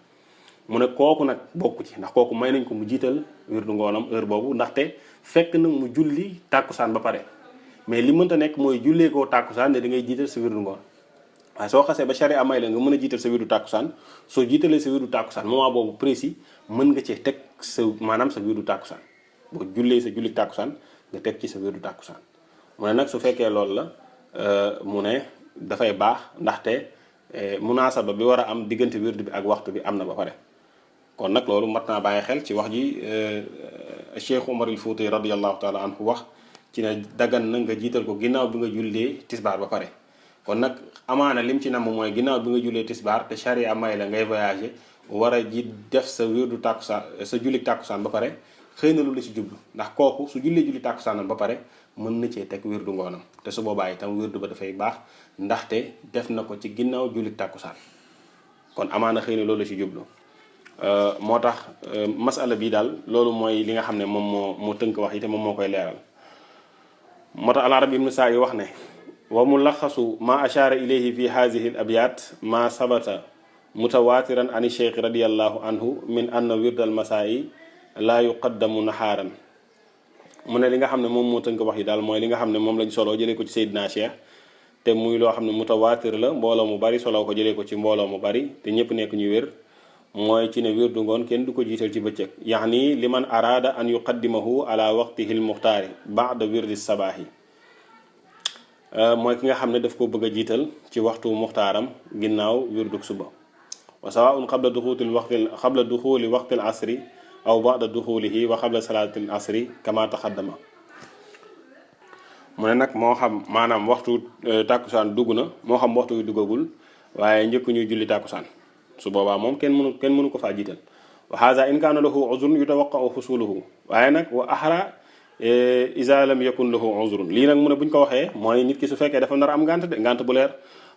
mu ne kooku nag bokku ci ndax kooku may nañ ko mu jiital wirdu ngoonam heure boobu ndaxte fekk na mu julli tàkkusaan ba pare mais li mënta nekk mooy jullee koo tàkkusaan ne da ngay jiital sa wirdu ngoon waaye soo xasee ba sharia may la nga mën a jiital sa wirdu tàkkusaan soo jiitalee sa wirdu tàkkusaan moment boobu précis mën nga cee teg sa maanaam sa wirdu tàkkusaan boo jullee sa julli tàkkusaan nga teg ci sa wirdu tàkkusaan mu ne nag su fekkee loolu la mu ne dafay baax ndaxte munaasaba bi war a am diggante wirdu bi ak waxtu bi am na ba pare kon nag loolu mat naa bàyyi xel ci wax ji Cheikh Umar al Fuuti radiyallahu taala anhu wax ci ne dagan na nga jiital ko ginnaaw bi nga jullee tisbaar ba pare kon nag amaana lim ci namm mooy ginnaaw bi nga jullee tisbaar te charia may la ngay voyager war a ji def sa wirdu tàkkusaan sa julli tàkkusaan ba pare xëy na lu la ci jublu ndax kooku su jullee julli tàkkusaanam ba pare mën na cee teg wirdu ngoonam te su boobaa itam wirdu ba dafay baax ndaxte def na ko ci ginnaaw julli tàkkusaan kon amaana xëy na loolu la ci jublu moo tax masala bi daal loolu mooy li nga xam ne moom moo tënk wax yi te moom moo koy leeral. moo tax al-Arabi ibn Sa'di wax ne wa mulaxasu ma ashara ilayhi fi haadihi al abyat ma sabata mutawatiran an cheikh radiallahu anhu min anna wird al masaa'i laa yuqaddamu naxaaran. mu ne li nga xam ne moom moo tënk wax yi daal mooy li nga xam ne moom lañ soloo jëlee ko ci Seydina Cheikh te muy loo xam ne mutawaatir la mbooloo mu bari soloo ko jëlee ko ci mbooloo mu bari te ñëpp nekk ñu wér mooy ci ne wirdu ngoon kenn du ko jiital ci bëccëg yaani liman araada an yuqaddimahu ala waqtihi l muxtaari baada wirdi sabaahi. mooy ki nga xam ne daf ko bëgg a jiital ci waxtu muxtaaram ginnaaw wirdug suba wa sawaun qabla duxuli waqtil asri aw ba'da duxulihi wa qabla salaatil asri kama taqaddama. mu ne nag moo xam maanaam waxtu tàkkusaan dugg na moo xam waxtu yu duggagul waaye njëkk ñuy julli tàkkusaan su boobaa moom kenn mënu ko faa jiital. wa haza in kaana lahu uzrun yutawaqqa'u husuluhu waaye nag wa ahra iza lam yakun lahu uzrun lii nag mu ne buñ ko waxee mooy nit ki su fekkee dafa nar am ngànt de ngànt bu leer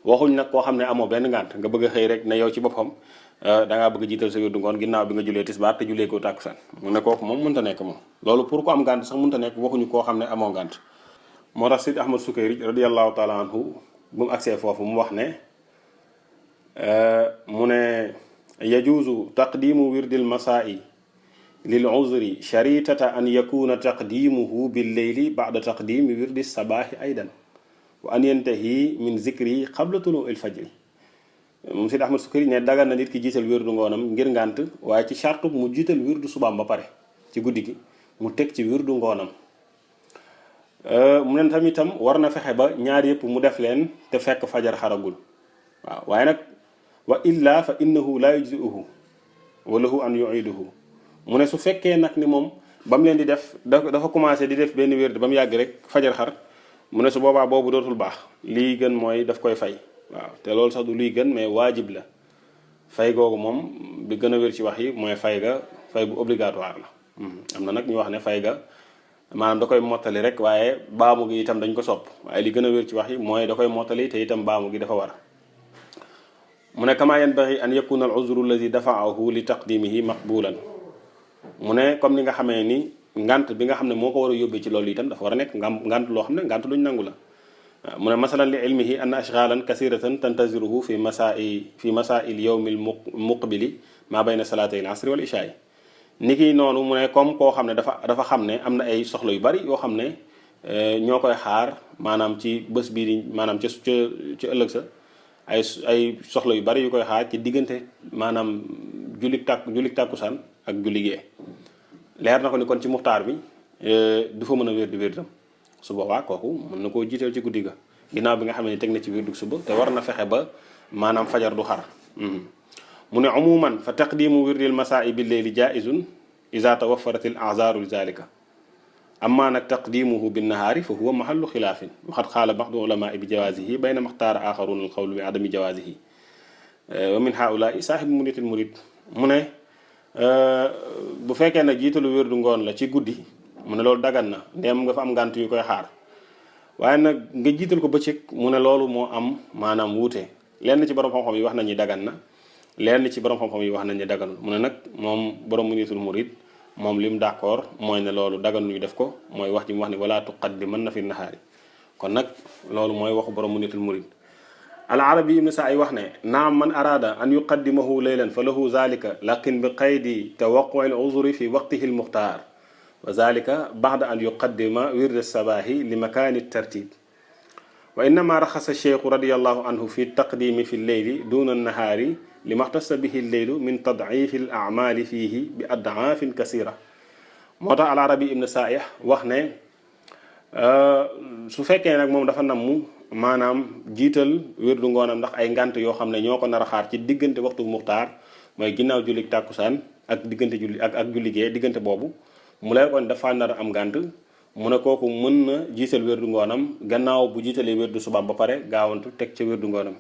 waxuñ nag koo xam ne amoo benn ngànt nga bëgg a xëy rek ne yow ci boppam da ngaa bëgg a jiital sa wirdu ngoon ginnaaw bi nga julee tisbaar te julee ko tàkkusaan mu ne kooku moom mënta nekk moom loolu pour ko am ngànt sax mënta nekk waxuñu koo xam ne amoo ngànt. moo tax Sidi Ahmad Sukayri radiyallahu taala anhu bu mu agsee foofu mu wax ne mu ne yajuuzu taqdimu wirdil masaa'i lil uzri sharitata an yakuna taqdimuhu bil leyli ba'da taqdimi wirdi sabaahi aydan wa an yantahi min zikri qabla tulu'il fajri. moom Sidi Ahmad Sukayri ne dagal na nit ki jiital wirdu ngoonam ngir ngànt waaye ci chartu mu jiital wirdu subaam ba pare ci guddi gi mu teg ci wirdu ngoonam. mu ne tamitam war na fexe ba ñaar yëpp mu def leen te fekk fajar xaragul waaw waaye nag wa illa fa innahu la yujzi'uhu wa lahu an yu'iduhu. mu ne su fekkee nag ni moom ba mu leen di def dafa commencé di def benn wérd ba mu yàgg rek fajar xar mu ne su boobaa boobu dootul baax lii gën mooy daf koy fay waaw te loolu sax du luy gën mais waajib la fay googu moom bi gën a wér ci wax yi mooy fay bu obligatoire la. am na nag ñu wax ne fay ga maanaam da koy mottali rek waaye baamu gi itam dañ ko sopp waaye li gën a wér ci wax yi mooy da koy mottali te itam baamu gi dafa war. mu ne kama yanbaghi an yakuna al uzru alladi dafa'ahu li taqdimihi maqbulan. mu ne comme ni nga xamee ni ngant bi nga xam ne moo ko war a yóbbee ci loolu itam dafa war a nekk ngant loo xam ne ngant luñ nangu la. mu ne masalan li ilmihi anna ashghalan kasiratan tantaziruhu fi masaa'il yawmil muqbili ma bayna salatay al asri wal isha'i. ni ki noonu mu ne comme koo xam ne dafa xam ne am na ay soxla yu bari yoo xam ne ñoo koy xaar maanaam ci bés bii di maanaam ci ëllëg sa ay soxla yu bari yu koy xaar ci diggante maanaam jullik tàkkusaan ak julli gee leer na ko ni kon ci muxtaar bi du fa mën a wér di wérdam su boobaa kooku mën na koo jiital ci guddi ga ginnaaw bi nga xam ne teg na ci wérdu suba te war na fexe ba maanaam fajar du xar. mu ne umuman fa taqdimu wirdil masaa'i bil leyli jaizun iza tawaffarat al a'zaru li zalika amma nag taqdimuhu bin nahaari fa huwa mahallu xilaafin wa qad qaala ba'du ulamaai bi jawazihi bayna maxtaara axaruna al qawlu bi adami jawazihi wa min haulaai saahibu muniyatil murid. mu ne bu fekkee nag jiitalu wérdu ngoon la ci guddi mu ne loolu dagan na ndéem nga fa am ngànt yu koy xaar waaye nag nga jiital ko bëccëg mu ne loolu moo am maanaam wuute lenn ci borom xam-xam yi wax nañu dagan na lenn ci borom xam-xam yi wax nañu daganul. mu ne nag moom borom muniyatul murid moom li mu d'accord mooy ne loolu daganul ñu def ko mooy wax ji mu wax ni wala tuqaddimanna fi nahaari kon nag loolu mooy waxu borom muniyatul murid. al-Arabi ibn Sa'id wax ne naam man araada an yuqaddimahu laylan fa lahu zalika lakin bi qaydi tawaqqu'i al-uzri fi waqtihi al-mukhtar wa zalika ba'da an yuqaddima wirda as-sabahi li makani at-tartib wa innama raxasa cheikhu radiyallahu anhu fi taqdimi fi lleyli duna nahaari li maxtasa bihi lleylu min tadcifi al amali fiihi bi addaafin kasira. moo tax al-Arabi ibn Sa'ih wax ne su fekkee nag moom dafa namm maanaam jiital wérdu ngoonam ndax ay ngant yoo xam ne ñoo ko nar a xaar ci diggante waxtu muxtaar mooy ginnaaw julli tàkkusaan ak diggante julli ak julli gee diggante boobu mu leer kon dafa nar a am ngant mu ne kooku mën na jiital wérdu ngoonam gannaaw bu jiitalee wérdu subaam ba pare gaawantu teg ca wérdu ngoonam.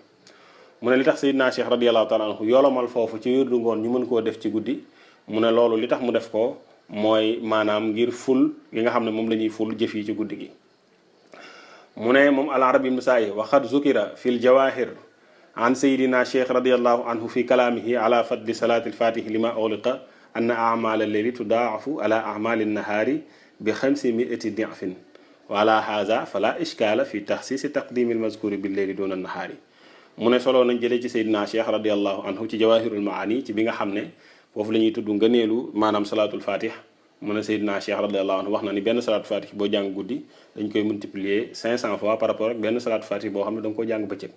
mu ne li tax Seydina Cheikh radiyallahu taala anhu yolomal foofu ci wérdu ngoon ñu mën koo def ci guddi mu ne loolu li tax mu def ko mooy maanaam ngir ful gi nga xam ne moom la ñuy ful jëf yi ci guddi gi. mu ne moom al-Arabi ibn Sa'id wa qad zukira fi l-jawahir an sayidina cheikh radiallahu anhu fi kalaamihi ala fadli salaati alfatihi lima ughliqa anna amal alleyli tudaafu ala amali nahaari bi 500 difin wa ala haza fala ishkaala fi taxsisi taqdimi almazkuri billeyli duna nahaari mu ne soloo nañ jëlee ci sayidina cheikh radiallahu anhu ci jawahirul maani ci bi nga xam ne foofu la ñuy tudd ngëneelu maanaam salaatul fatih mu ne sayidina cheikh radiallahu anhu wax na ni benn salaatul fatih boo jàng guddi dañ koy multiplier 500 fois par rapport ak benn salaatul fatih boo xam ne da nga ko jàng bëccëg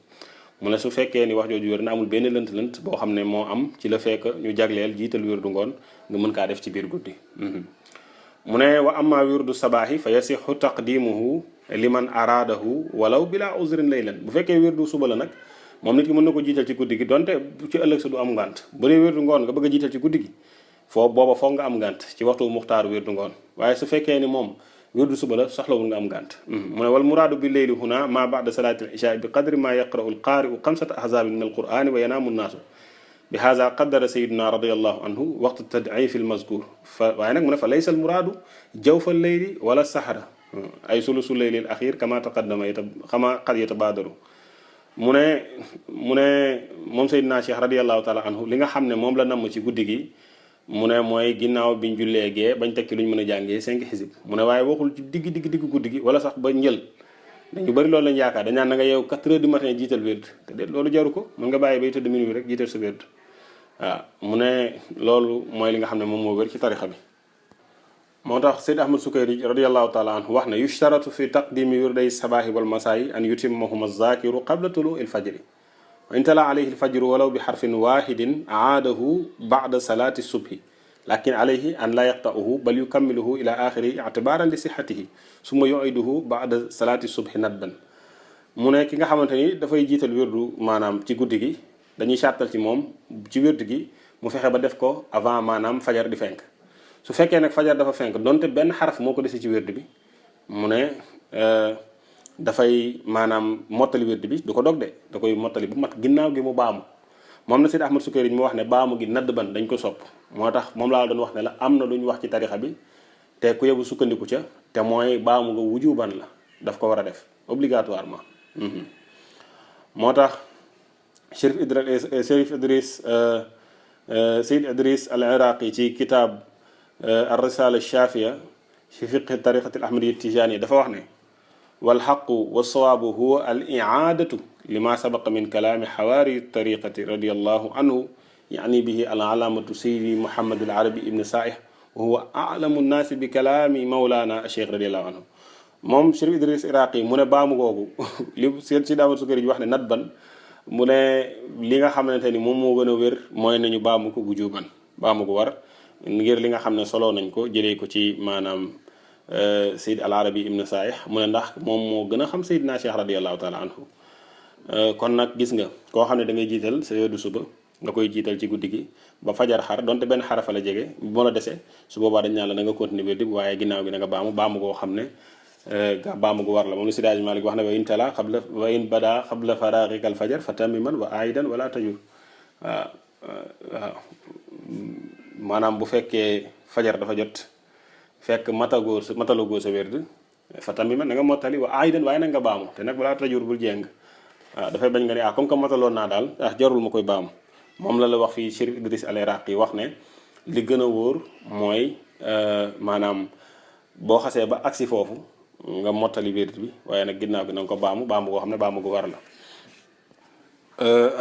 mu ne su fekkee ni wax jooju wér na amul benn lënt-lënt boo xam ne moo am ci la fekk ñu jagleel jiital wirdu ngoon nga mën kaa def ci biir guddi mu ne wa amma wirdu sabaahi fa yasixu taqdimuhu liman araadahu walaw bila uzrin laylan bu fekkee wirdu suba la nag moom nit ki mën na ko jiital ci guddi gi donte ci ëllëg sa du am ngànt bu dee wirdu ngoon nga bëgg a jiital ci guddi gi foofu booba foog nga am ngànt ci waxtu muxtaar wirdu ngoon waaye su fekkee ni moom wirdu suba la soxlawul nga am gànt mu ne wal muraadu bi leyli huna ma ba'da salaati al isha bi qadri ma yaqra'u al qaari'u 5 ahzaabin min al qur'ani wa yanaamu nnaasu bi haza qaddara sayiduna radiallahu anhu waxtu tad'iif al mazkur fa waaye nag mu ne fa laysa al muraadu jawfa al leyli wala sahara ay sulusu leyli al axir kama taqaddama kama qad yatabaadaru mu ne moom sayiduna cheikh radiallahu taala anhu li nga xam ne moom la namm ci guddi gi mu ne mooy ginnaaw biñ jullee gee bañ tekki luñ mën a jàngee 5 xisib mu ne waaye waxul ci digg guddi gi wala sax ba njël dañu bëri loolu lañ yaakaar dañ naan na nga yow 4 heures du matin jiital wérd te déet loolu jaru ko mën nga bàyyi bay tëdd minuit rek jiital sa wérd waaw mu ne loolu mooy li nga xam ne moom moo wér ci tarixa bi moo tax Seyd Ahmad Sukayri radiallahu taala anhu wax ne yushtaratu fi taqdimi wirday sabaahi wal masaayi an yutimmahuma zakiru qabla tulu il fajri wa in tala alayhi alfajru walaw bi xarfin wahidin aadahu bada salaati subhi lakin alayhi an la yaqta'uhu bal yukammiluhu ila axiri itibaran li sixatihi summa yuiduhu bada salaati subhi nadban mu ne ki nga xamante ni dafay jiital wérdu maanaam ci guddi gi dañuy sàttal ci moom ci wérdu gi mu fexe ba def ko avant maanaam fajar di fenk su fekkee nag fajar dafa fenk donte benn xaraf moo ko dese ci wérdu bi mu ne dafay maanaam mottali wérdi bi du ko dog de da koy mottali bu mat ginnaaw gi mu baamu moom na Seyd Ahmad Sukayri mu wax ne baamu gi nadd ban dañ ko sopp moo tax moom laa doon wax ne la am na lu ñu wax ci tarixa bi te ku yebu sukkandiku ca te mooy baamu nga wujuban la daf ko war a def obligatoirement moo tax Chérif Idris Seyd Idris al Iraqi ci kitaab ar risala shafiya fi fiqhi tariqati al ahmadiyya tijaniya dafa wax ne walxaqu walsawaabu huwa al iaadatu lima sabaqa min kalaami xawaari tariqati radiallahu anhu yaani bihi al alaamatu sayidi muhammad al arabi ibn saih wa huwa alamu nnaasi bi kalaami mawlaana cheikh radiallahu anhu moom Chérif Idris Iraqi mu ne baamu googu li si Ahmad Sukayri wax ne nat ban mu ne li nga xamante ni moom moo gën a wér mooy nañu baamu ko bu juuban baamu ko war ngir li nga xam ne soloo nañ ko jëlee ko ci maanaam Seyd al Arabi ibn Saih mu ne ndax moom moo gën a xam Seydina Cheikh radiallahu taala anhu kon nag gis nga koo xam ne da ngay jiital sa wérdu suba nga koy jiital ci guddi gi ba fajar xar donte benn xarafa la jege moo la dese su boobaa dañ naan la da nga continuer wérdi bi waaye ginnaaw gi da nga baamu goo xam ne baamu gu war la moom lu Seydi Hadji Malick wax ne wa in tala xabla wa in bada xabla faraarika al fajar fa tamiman wa aidan wala tajur waaw maanaam bu fekkee fajar dafa jot fekk matalagoo sa wérd fa tamiman na nga mottali wa aidan waaye nag nga baamu te nag wala tajur bul jéng waaw dafay bañ nga ne comme que mataloon naa daal jarul ma koy baamu moom la wax fii Chérif Idris al Iraqi wax ne li gën a wóor mooy maanaam boo xasee ba agsi foofu nga mottali wérd bi waaye nag ginnaaw gi na nga ko baamu goo xam ne baamu gu war la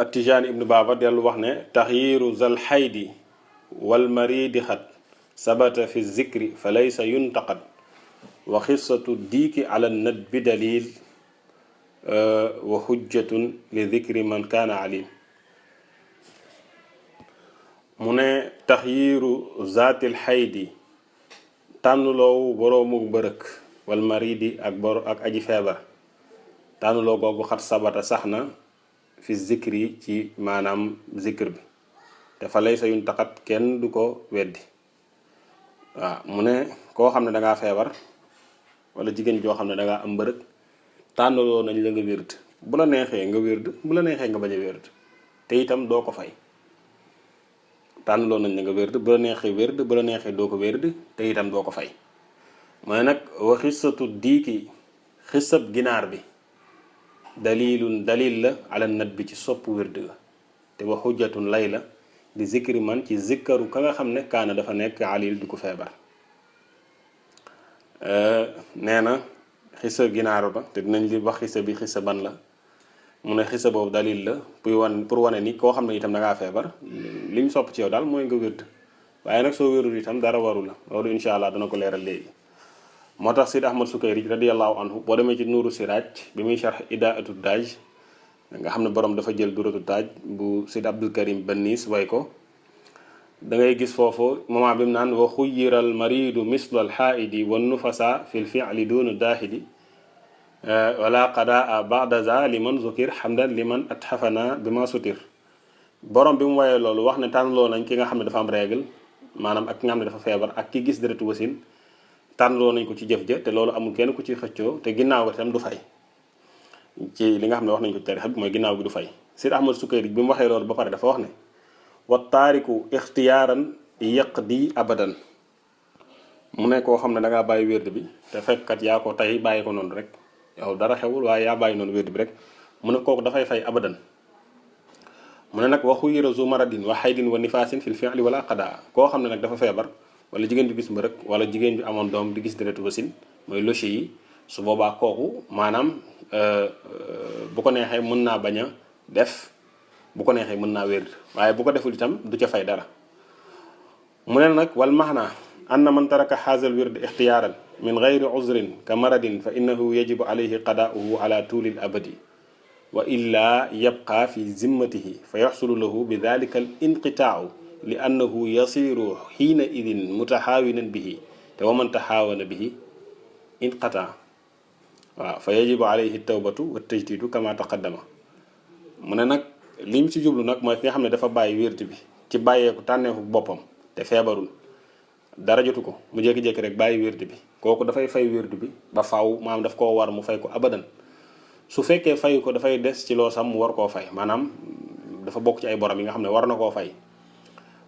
At-Tijani ibnu Baba dellu wax ne taxyiru zal xaydi wal maridi xat sabata fi zikri fa laysa yuntaqad wa xissatu diiki ala nadbi dalil wa hujjatun li zikri man kaana alim mu ne taxyiru zaatil xaydi tànnuloowu boroomu bërëk wal maridi ak aji feebar tànnuloo googu xat sabata sax na fi zikri ci maanaam zikr bi te fa lay sa yun taxat kenn du ko weddi waaw mu ne koo xam ne dangaa feebar wala jigéen joo xam ne dangaa am mbërëg tànnaloo nañ la nga wérd bu la neexee nga wérd bu la neexee nga bañ a wérd te itam doo ko fay tànnaloo nañ la nga wérd bu la neexee wérd bu la neexee doo ko wérd te itam doo ko fay mooy nag wa xissatu diiki xissab ginaar bi dalil la ala nat bi ci sopp wérd ga te wa xujjatun lay la di zikri man ci zikkaru ka nga xam ne kaana dafa nekk alil di ko feebar. nee na xisa ginaar ba te dinañ li wax xisa bi xisa ban la mu ne xisa boobu dalil la pour wane ni koo xam ne itam da ngaa feebar li ñu sopp ci yow daal mooy nga wérd waaye nag soo wérul itam dara waru la loolu incha allah dana ko leeral léegi. moo tax Sidi Ahmad Sukayri radiyallahu anhu boo demee ci nuuru siraaj bi muy sharx idaatu daaj nga xam ne borom dafa jël duratu taaj bu Sidi Abdul Karim Bannis way ko da ngay gis foofu moment bi mu naan wa xuyiral maridu mislal xaaidi wa nufasa fil fi'li duna daahidi wala qadaa ba'da za liman zukir hamdan liman atxafana bi ma sutir borom bi mu wayee loolu wax ne tànnloo nañ ki nga xam ne dafa am règle maanaam ak ki nga xam ne dafa feebar ak ki gis deretu wasin tànnloo nañ ko ci jëf ja te loolu amul kenn ku ci xëccoo te ginnaaw ga itam du fay ci li nga xam ne wax nañ ko ci tarixa bi mooy ginnaaw gi du fay. Sidi Ahmad Sukayri bi mu waxee loolu ba pare dafa wax ne wa taariku ixtiyaaran yaqdi abadan mu ne koo xam ne da ngaa bàyyi wérd bi te fekkkat yaa ko tey bàyyi ko noonu rek yow dara xewul waaye yaa bàyyi noonu wérd bi rek mu ne kooku dafay fay abadan. mu ne nag waxu yëra zu maradin wa xaydin wa nifaasin fil fi'li wala qadaa koo xam ne nag dafa feebar wala jigéen bi gis mbërëk wala jigéen bi amoon doom di gis deretu wasin mooy loché yi su boobaa kooku maanaam bu ko neexee mën naa bañ a def bu ko neexee mën naa wér waaye bu ko deful itam du ca fay dara. mu ne nag wal maxna anna man taraka haazal wird ixtiyaaran min gayri uzrin ka maradin fa innahu yajibu alayhi qadaa'uhu ala tuulil abadi wa illa yabqa fi zimmatihi fa yaxsulu lahu bi dalika al inqitaau li annahu yasiru xiina idin mutaxaawinan bihi te wa man taxaawana bihi inqata waaw fa yajibu alayhi tawbatu wa tajdidu kama taqaddama. mu ne nag lim ci jublu nag mooy ki nga xam ne dafa bàyyi wérd bi ci bàyyeeku tànneeku boppam te feebarul dara jotu ko mu jékki-jékki rek bàyyi wérd bi kooku dafay fay wérd bi ba faaw maanaam daf koo war mu fay ko abadan. su fekkee fayu ko dafay des ci loo sam mu war koo fay maanaam dafa bokk ci ay borom yi nga xam ne war na koo fay.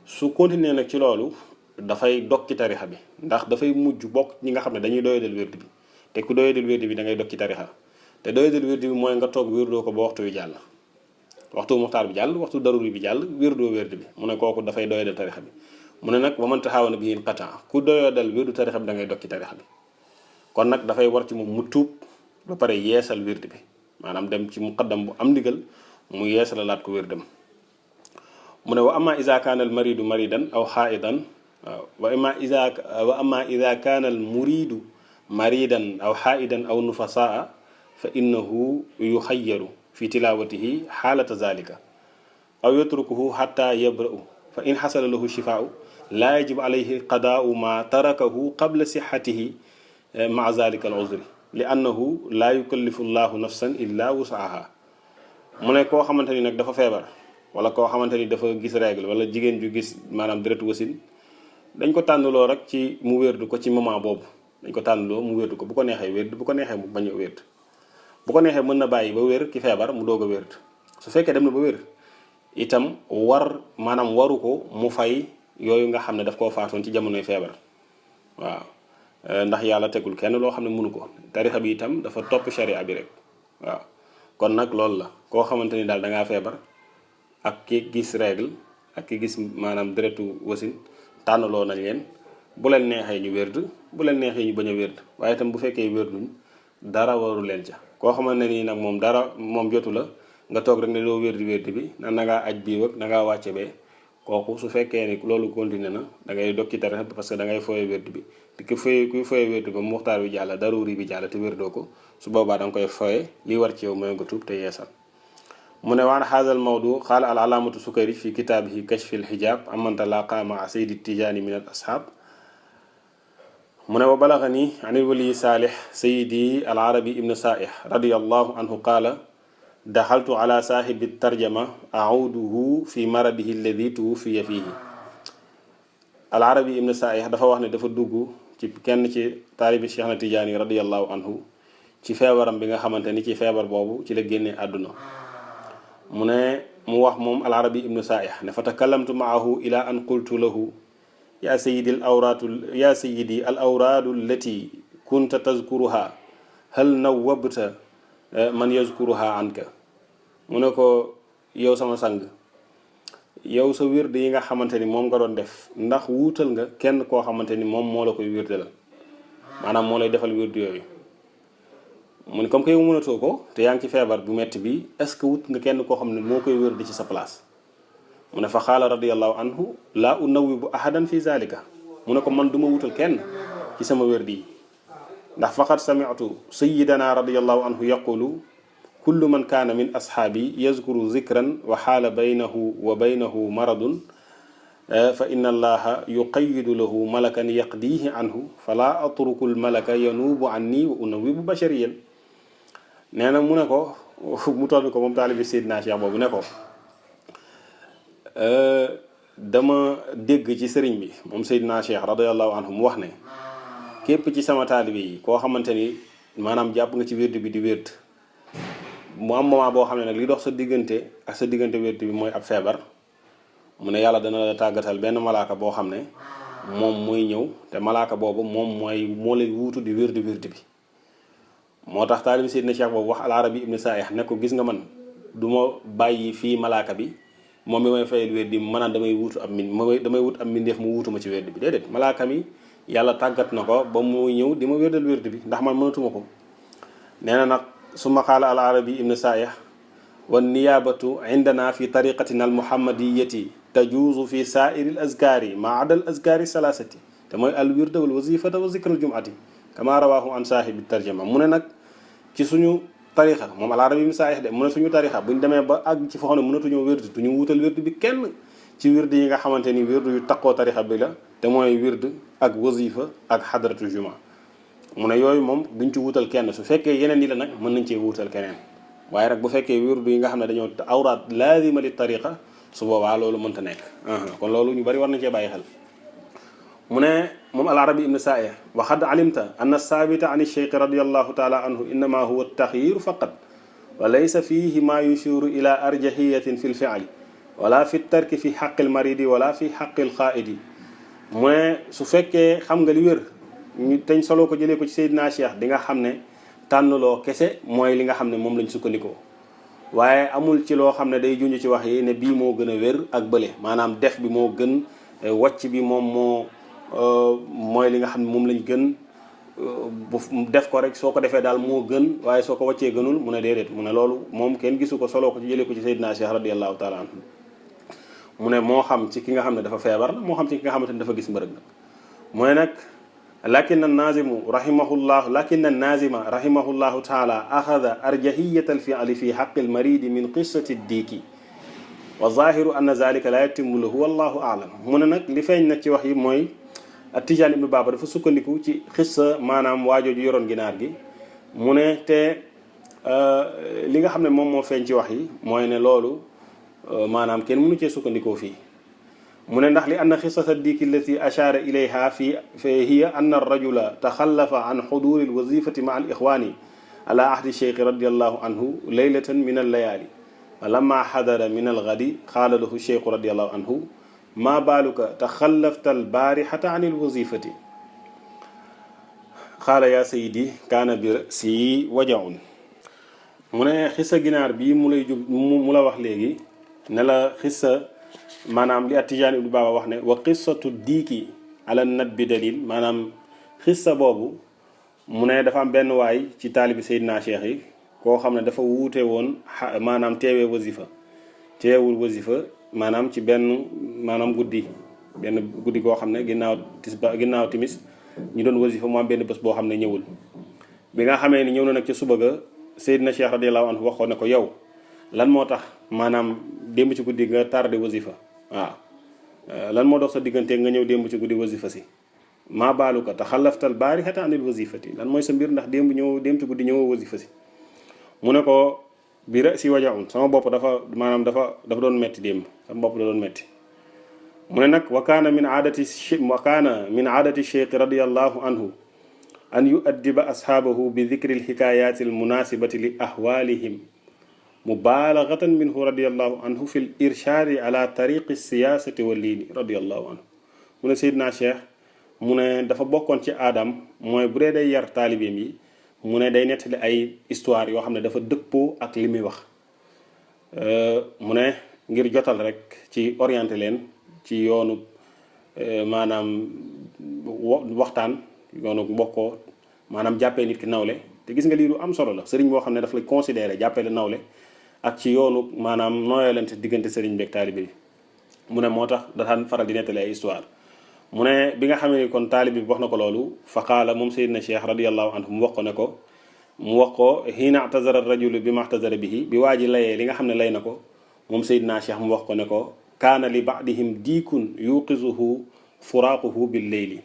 su continuer nag ci loolu dafay dog ci tarixa bi ndax dafay mujj bokk ñi nga xam ne dañuy doyadal wérd bi te ku doyadal wérd bi da ngay dog ci tarixa te doyadal wérd bi mooy nga toog wérdoo ko ba waxtu wi jàll waxtu muxtaar bi jàll waxtu daruri bi jàll wérdoo wérd bi mu ne kooku dafay doyadal tarixa bi. mu ne nag wa man taxaawana bi inqata ku doyadal wérdu tarixa bi da ngay dog ci tarixa bi kon nag dafay war ci moom mu tuub ba pare yeesal wérd bi maanaam dem ci muqaddam bu am ndigal mu yeesalalaat ko wérdam. mu ne wa ama ida kaana al maridu maridan aw xaaidan wa ama ida kaana al muridu maridan aw xaaidan aw nufasaa fa innahu yuxayyaru fi tilawatihi xaalata zalika aw yatrukuhu xata yabra'u fa in xasala lahu shifaau laa yajibu alayhi qadaau ma tarakahu qabla sixatihi maa zalika al uzri li annahu laa yukallifu llahu nafsan illa wusaha. mu ne koo xamante ni nag dafa feebar wala koo xamante ni dafa gis règle wala jigéen ju gis maanaam deretu wasin dañ ko tànnloo rek ci mu wérdu ko ci moment boobu dañ ko tànnloo mu wérdu ko bu ko neexee wérdu bu ko neexee mu bañ a wérdu bu ko neexee mën na bàyyi ba wér ki feebar mu doog a wérdu su fekkee dem na ba wér itam maanaam waru ko mu fay yooyu nga xam ne daf koo faatoon ci jamonoy feebar waaw ndax yàlla tegul kenn loo xam ne mënu ko tarixa bi itam dafa topp sharia bi rek waaw. kon nag loolu la koo xamante ni daal da ngaa feebar ak ki gis règle ak ki gis maanaam deretu wasin tànnaloo nañ leen bu leen neexee ñu wérd bu leen neexee ñu bañ a wérd waaye itam bu fekkee wérduñ dara waru leen ca. koo xamante ni nag moom dara moom jotu la nga toog rek ne doo wérdi bi na ngaa aj bii wag na ngaa wàcce bee kooku su fekkee ni loolu continué na da ngay dog ci tarixa bi parce que da ngay fooye wérdi bi te kuy fooye wérdi ba muxtaar bi jàll daruri bi jàll te wérdoo ko su boobaa da nga koy fooye li war ci yow mooy nga tuub te yeesal. mu ne waan haazal mawdu qaala al alaamatu sukayri fi kitaabihi kashfi al hijab amman talaqa maa saydi tijaani min al ashab. mu ne wa balagani an il wali saalih sayidi al arabi ibnu saaih radiyallahu anhu qaala daxaltu ala saahibi tarjama auduhu fi maradihi alladi tuwuffiya fihi. al arabi ibnu saaih dafa wax ne dafa dugg ci kenn ci taalibi Cheikh na Tijaani radiyallahu anhu ci feebaram bi nga xamante ni ci feebar boobu ci la génnee àdduna. mu ne mu wax moom al arabi ibnu saaih ne fa takallamtu maahu ila an qultu lahu yaa sayidi al awraadu allati kunta tazkuruha hal nawwabta man yazkuruha anka mu ne ko yow sama sang yow sa wird yi nga xamante ni moom nga doon def ndax wuutal nga kenn koo xamante ni moom moo la koy wirde la maanaam moo lay defal wird yooyu mu ne comme que yow mënatoo ko te yaa ngi ci feebar bu metti bi est-ce que wut nga kenn koo xam ne moo koy wird ci sa place mu ne fa xaala radiyallahu anhu laa unawwibu ahadan fi zalika mu ne ko man du ma wutal kenn ci sama wird yi ndax faqad sami'tu sayyidana radiyallahu anhu yaqulu kullu man kaana min ashaabi yazkuru zikran wa xaala baynahu wa baynahu maradun fa inna allaha yuqayidu lahu malakan yaqdihi anhu fala atruku almalaka yanuubu anni wa unawibu bashariyan nee na mu ne ko mu toll ko moom taalibi Seydina Cheikh boobu ne ko dama dégg ci sëriñ bi moom Seydina Cheikh radiyallahu anhu mu wax ne képp ci sama taalibi yi koo xamante ni maanaam jàpp nga ci wérd bi di wérd mu am moment boo xam ne nag li dox sa diggante ak sa diggante wérd bi mooy ab feebar mu ne yàlla dana la tàggatal benn malaaka boo xam ne moom mooy ñëw te malaaka boobu moom moo lay wuutu di wérd bi moo tax taalibi Seydina Cheikh boobu wax al-Arabi ibn Saih ne ko gis nga man du ma bàyyi fii malaaka bi moom mi may fayal wérd bi maanaam damay wut ab mbindeef mu wuutu ma ci wérd bi déedéet malaaka mi yàlla tàggat na ko ba muy ñëw di ma wérdal wérd bi ndax man mënatuma ko nee na nag summa qaala al-Arabi ibn Saih wa niyaabatu indana fi tariqatina al-muhammadiyati tajuuzu fi saairi al-azkaari ma ada al-azkaari salaasati te mooy al-wirda wal wazifata wa zikra al-jum'ati kama rawaahu an saahibi tarjama mu ne nag ci suñu tarixa moom al-Arabi ibn Saih de mu ne suñu tarixa buñ demee ba àgg ci foo xam ne mënatuñoo wérd duñu wuutal wérd bi kenn ci wird yi nga xamante ni wird yu taqoo tarixa bi la te mooy wird ak wazifa ak xadratu juma mu ne yooyu moom duñ ci wuutal kenn su fekkee yeneen yi la nag mën nañ cee wuutal keneen waaye nag bu fekkee wird yi nga xam ne dañoo awraat laazima li tariqa su boobaa loolu mënta nekk kon loolu ñu bari war nañ cee bàyyi xel mu ne moom al-Arabi ibn Saih wa qad alimta anna saabita an ash-shaykh radiyallahu taala anhu innama huwa at-taxyiir faqat wa laysa fihi ma yushiru ila arjahiyatin fi l-fi'li wala fi tarki fi xaqil maridi wala fi xaqil xaaidi mu ne su fekkee xam nga li wér ñu teñ solo ko jëlee ko ci Seydina Cheikh di nga xam ne tànnloo kese mooy li nga xam ne moom lañ sukkandikoo waaye amul ci loo xam ne day junj ci wax yi ne bii moo gën a wér ak bële maanaam def bi moo gën wàcc bi moom mooy li nga xam ne moom lañ gën bu def ko rek soo ko defee daal moo gën waaye soo ko wàccee gënul mu ne déedéet mu ne loolu moom kenn gisu ko solo ko ci jëlee ko ci Seydina Cheikh radiyallahu taala anhu mu ne moo xam ci ki nga xam ne dafa feebar la moo xam ci ki nga xamante ne dafa gis mbërëg nag mu ne nag lakin an-nazima rahimahullahu taala axada arjahiyat al-fi'li fi xaqi al-maridi min qissati diiki wa zahiru anna zalika la yatimu lahu wallahu a'lam mu ne nag li feeñ nag ci wax yi mooy Tijaan ibnu Baaba dafa sukkandiku ci xissa maanaam waajooju yoroon ginaar gi mu ne te li nga xam ne moom moo feeñ ci wax yi mooy ne loolu maanaam kenn mënu cee sukkandikoo fii mu ne ndax li anna xissata diiki allati ashaara ilayha fi hiya anna ar-rajula taxallafa an xuduri al-wazifati ma al-ixwaani ala ahdi cheikh radiallahu anhu laylatan min al-layaali wa lamma xadara min al-gadi qaala lahu cheikh radiallahu anhu ma baaluka taxallafta albaarixata an alwazifati qaala yaa sayidi kaana bi rasi wajaun mu ne xissa ginaar bii mu lay jub mu la wax léegi ne la xissa maanaam li Tijaan ibnu Baaba wax ne wa qissatu diiki ala nat bi dalil maanaam xissa boobu mu ne dafa am benn waay ci taalibi Seydina Cheikh yi koo xam ne dafa wuute woon maanaam teewee wasifa teewul wasifa maanaam ci benn maanaam guddi goo xam ne ginnaaw timis ñu doon wasifa mu am benn bés boo xam ne ñëwul bi nga xamee ni ñëw na nag ci suba ga Seydina Cheikh radiyallahu anhu waxoon ne ko yow lan moo tax maanaam démb ci guddi nga tardé wasifa waaw lan moo dox sa diggante nga ñëw démb ci guddi wasifa si maa baaluka taxallaftal baarihata anil wasifati lan mooy sa mbir ndax démb ci guddi ñëwoo wasifa si mu ne ko bi rasi wajaun sama bopp dafa doon metti démb sama bopp da doon metti mu ne nag wa kaana min aadati cheikh radiyallahu anhu an yuaddiba ashaabahu bi dikri alxikayati almunasibati li ahwalihim mubalagatan minhu radiyallahu anhu fi l irshaadi ala tariqi siyasati wa liini radiyallahu anhu mu ne Seydina Cheikh mu ne dafa bokkoon ci aadam mooy bu dee day yar taalibeem yi mu ne day nettali ay histoire yoo xam ne dafa dëppoo ak li muy wax mu ne ngir jotal rek ci orienté leen ci yoonu maanaam waxtaan yoonu mbokkoo maanaam jàppee nit ki nawle te gis nga lii lu am solo la sëriñ boo xam ne daf la considéré jàppee la nawle ak ci yoonu maanaam nooyalante diggante sëriñ beeg taalibe bi mu ne moo tax daan faral di nettali ay histoire mu ne bi nga xamee ni kon taalibe bi wax na ko loolu fa qaala moom Seydina Cheikh radiyallahu anhu mu wax ko xiina atazara rajulu bi ma atazara bihi bi waa ji layee li nga xam ne lay na ko moom Seydina Cheikh mu wax ko ne ko kaana li baadihim diikun yuqizuhu furaaquhu bil leyli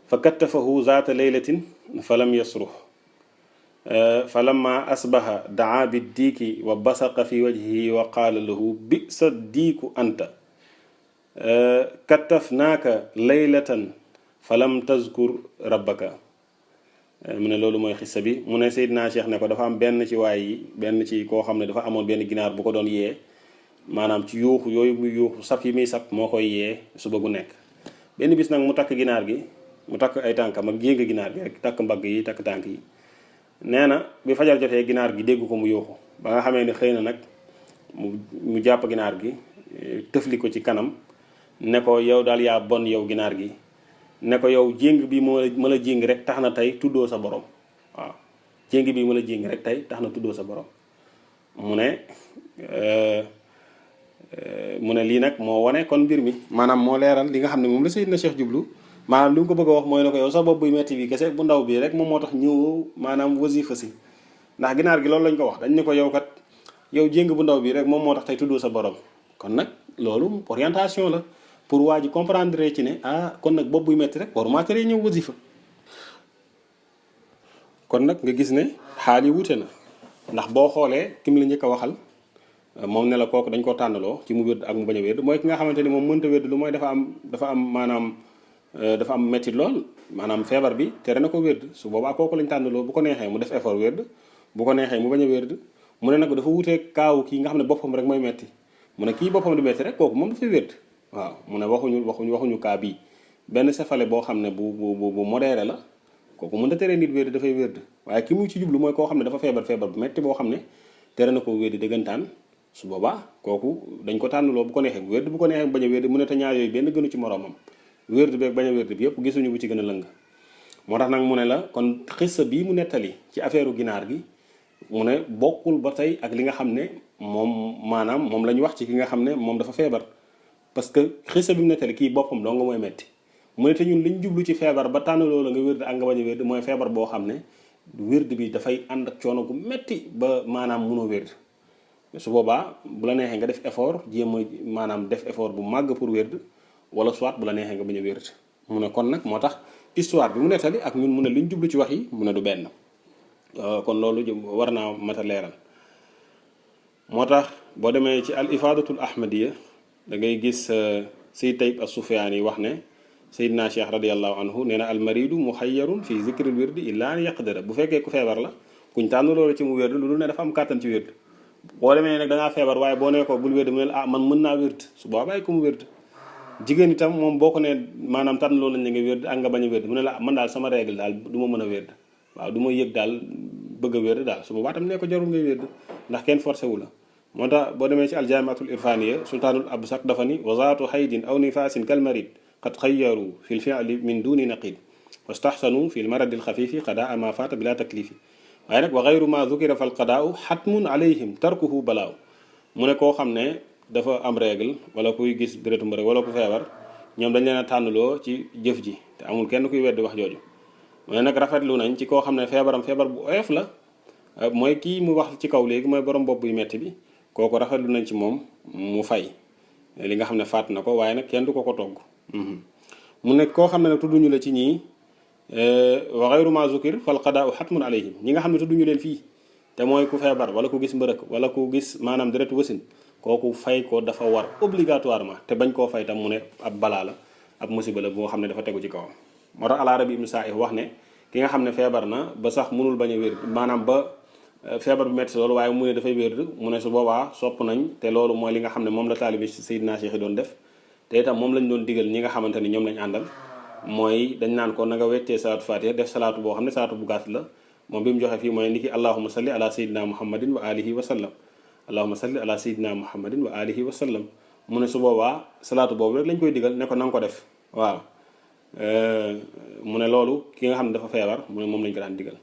fa kattafahu zaata leylatin fa lam yasruh fa lamma asbaha daa bi diiki wa basaqa fi wajhihi wa qaala lahu bisa diiku anta kattafnaaka leylatan fa lam tazkur rabbaka mu ne loolu mooy xissa bi mu ne Seydina Cheikh ne ko dafa am benn ci waay yi benn ci koo xam ne dafa amoon benn ginaar bu ko doon yee maanaam ci yuuxu yooyu muy yuuxu sab yi muy sab moo koy yee suba gu nekk benn bis nag mu takk ginaar gi mu takk ay tànkam ak jéng ginaar gi rek takk mbagg yi takk tànk yi nee na bi fajar jotee ginaar gi dégg ko mu yuuxu ba nga xamee ne xëy na nag mu jàpp ginaar gi tëfli ko ci kanam ne ko yow daal yaa bon yow ginaar gi ne ko yow jéng bi ma la jéng rek tax na tey tuddoo sa borom waaw jéng bi ma la jéng rek tey tax na tuddoo sa borom mu ne lii nag moo wane kon mbir mi maanaam moo leeral li nga xam ne moom la Seydina Cheikh jublu maanaam li mu ko bëgg a wax mooy ne ko yow sa bopp buy metti bi kese bu ndaw bii rek moom moo tax ñëw maanaam wasifa si ndax ginaar gi loolu lañ ko wax dañ ne ko yow kat yow jéng bu ndaw bii rek moom moo tax tey tuddoo sa borom kon nag loolu orientation la pour waa ji comprendre ci ne kon nag bopp buy metti rek waruma tere ñëw wasifa kon nag nga gis ne xaal yi wute na ndax boo xoolee kim la njëkk a waxal moom ne la kooku dañ ko tànnaloo ci mu wérd ak mu bañ a wérd mooy ki nga xamante ni moom mënta wérd lu mooy dafa am maanaam dafa am métti lool maanaam feebar bi tere na ko wérd su boobaa kooku lañ tànnaloo bu ko neexee mu def effort wérd bu ko neexee mu bañ a wérd mu ne nag dafa wutee kaaw kii nga xam ne boppam rek mooy metti mu ne kii boppam di metti rek kooku moom dafay wérd waaw mu ne waxuñu kaa bii benn sefale boo xam ne bu modéré la kooku mën ta teree nit wérd dafay wérd waaye ki mu ci jublu mooy koo xam ne dafa feebar bu metti boo xam ne tere na ko wérd dëggantaan su boobaa kooku dañ ko tànnaloo bu ko neexee mu wérd bu ko neexee mu bañ a wérd mu ne te ñaar yooyu benn gënu ci moroomam wérd bi ak bañ a wérd bi yëpp gisuñu bu ci gën a lëng moo tax nag mu ne la kon xissa bii mu nettali ci affaire ginaar gi mu ne bokkul ba tey ak li nga xam ne moom la ñu wax ci ki nga xam ne moom dafa feebar parce que xissa bi mu nettali kii boppam doo nga mooy metti mu ne te ñun liñ jublu ci feebar ba tànnaloo la nga wérd ak nga bañ a wérd mooy feebar boo xam ne wérd bi dafay ànd ak coono gu metti ba maanaam munoo wérd su boobaa bu la neexee nga def effort jéem a maanaam def effort bu màgg pour wérd wala soit bu la neexee nga bañ a wérd mu ne kon nag moo tax histoire bi mu nettali ak ñun mu ne liñ jublu ci wax yi mu ne du benn kon loolu war naa mat a leeral moo tax boo demee ci al ifadatul ahmadiya da ngay gis Sayyid Tayyib as-Sufyaani yi wax ne Seydina Cheikh radiyallahu anhu nee na al maridu muxayyarun fi zikril wirdi illa an yaqdara bu fekkee ku feebar la kuñ tànn loolu ci mu wérd lu dul ne dafa am kàttan ci wérd boo demee nag da ngaa feebar waaye boo nee ko bul wérd mu ne la man mën naa wérd su boobaa bàyyi ko mu wérd jigéen itam moom boo ko nee maanaam tànn loolu lañ la nga wérd ak nga bañ a wérd mu ne la man daal sama règle daal du ma mën a wérd waaw du ma yëg daal bëgg a wérd daal su boobaa tam nee ko jarul ngay wérd ndax kenn forcé wu la moo tax boo demee ci aljamiatul irfaniya sultaanul absak dafa ni wazaatu haydin aw nifaasin kal marid qad xayyaru fi l fi'li min duni naqid wastaxsanu fi l maradi l xafifi qadaa ma faata bila taklifi waaye nag wa gayru ma dhukira fal qadaau xatmun alayhim tarkuhu balaaw mu ne koo xam ne dafa am règle wala kuy gis déretu mbërëg wala ku feebar ñoom dañ leen a tànnloo ci jëf ji te amul kenn kuy weddi wax jooju mu ne nag rafetlu nañ ci koo xam ne feebaram feebar bu oyof la mooy kii mu wax ci kaw léegi mooy borom bopp buy metti bi kooku rafetlu nañ ci moom mu fay li nga xam ne faat na ko waaye nag kenn du ko togg mu ne koo xam ne nag tudduñu la ci ñii wa ghayru ma zukir fal qadaa'u hatmun alayhim ñi nga xam ne tudduñu leen fii te mooy ku feebar wala ku gis mbërëk wala ku gis maanaam deret wasin kooku fay ko dafa war obligatoirement te bañ koo fay tam mu ne ab balaa la ab musiba la boo xam ne dafa tegu ci kawam moo tax al-Arabi ibn Sa'ih wax ne ki nga xam ne feebar na ba sax mënul bañ a wér maanaam ba feebar bu metti loolu waaye mu ne dafay wér mu ne su boobaa sopp nañ te loolu mooy li nga xam ne moom la taalibe Seydina Cheikh doon def te itam moom lañ doon digal ñi nga xamante ni ñoom lañ àndal mooy dañ naan ko na nga wettee salaatu fatiha def salaatu boo xam ne salaatu bu gàtt la moom bi mu joxe fii mooy ni ki allahumma salli ala sayyidina muhammadin wa alihi wa sallam allahumma salli ala sayyidina muhammadin wa alihi wa sallam mu ne su boobaa salaatu boobu rek lañ koy digal ne ko na nga ko def waaw mu ne loolu ki nga xam ne dafa feebar mu ne moom lañ ko daan digal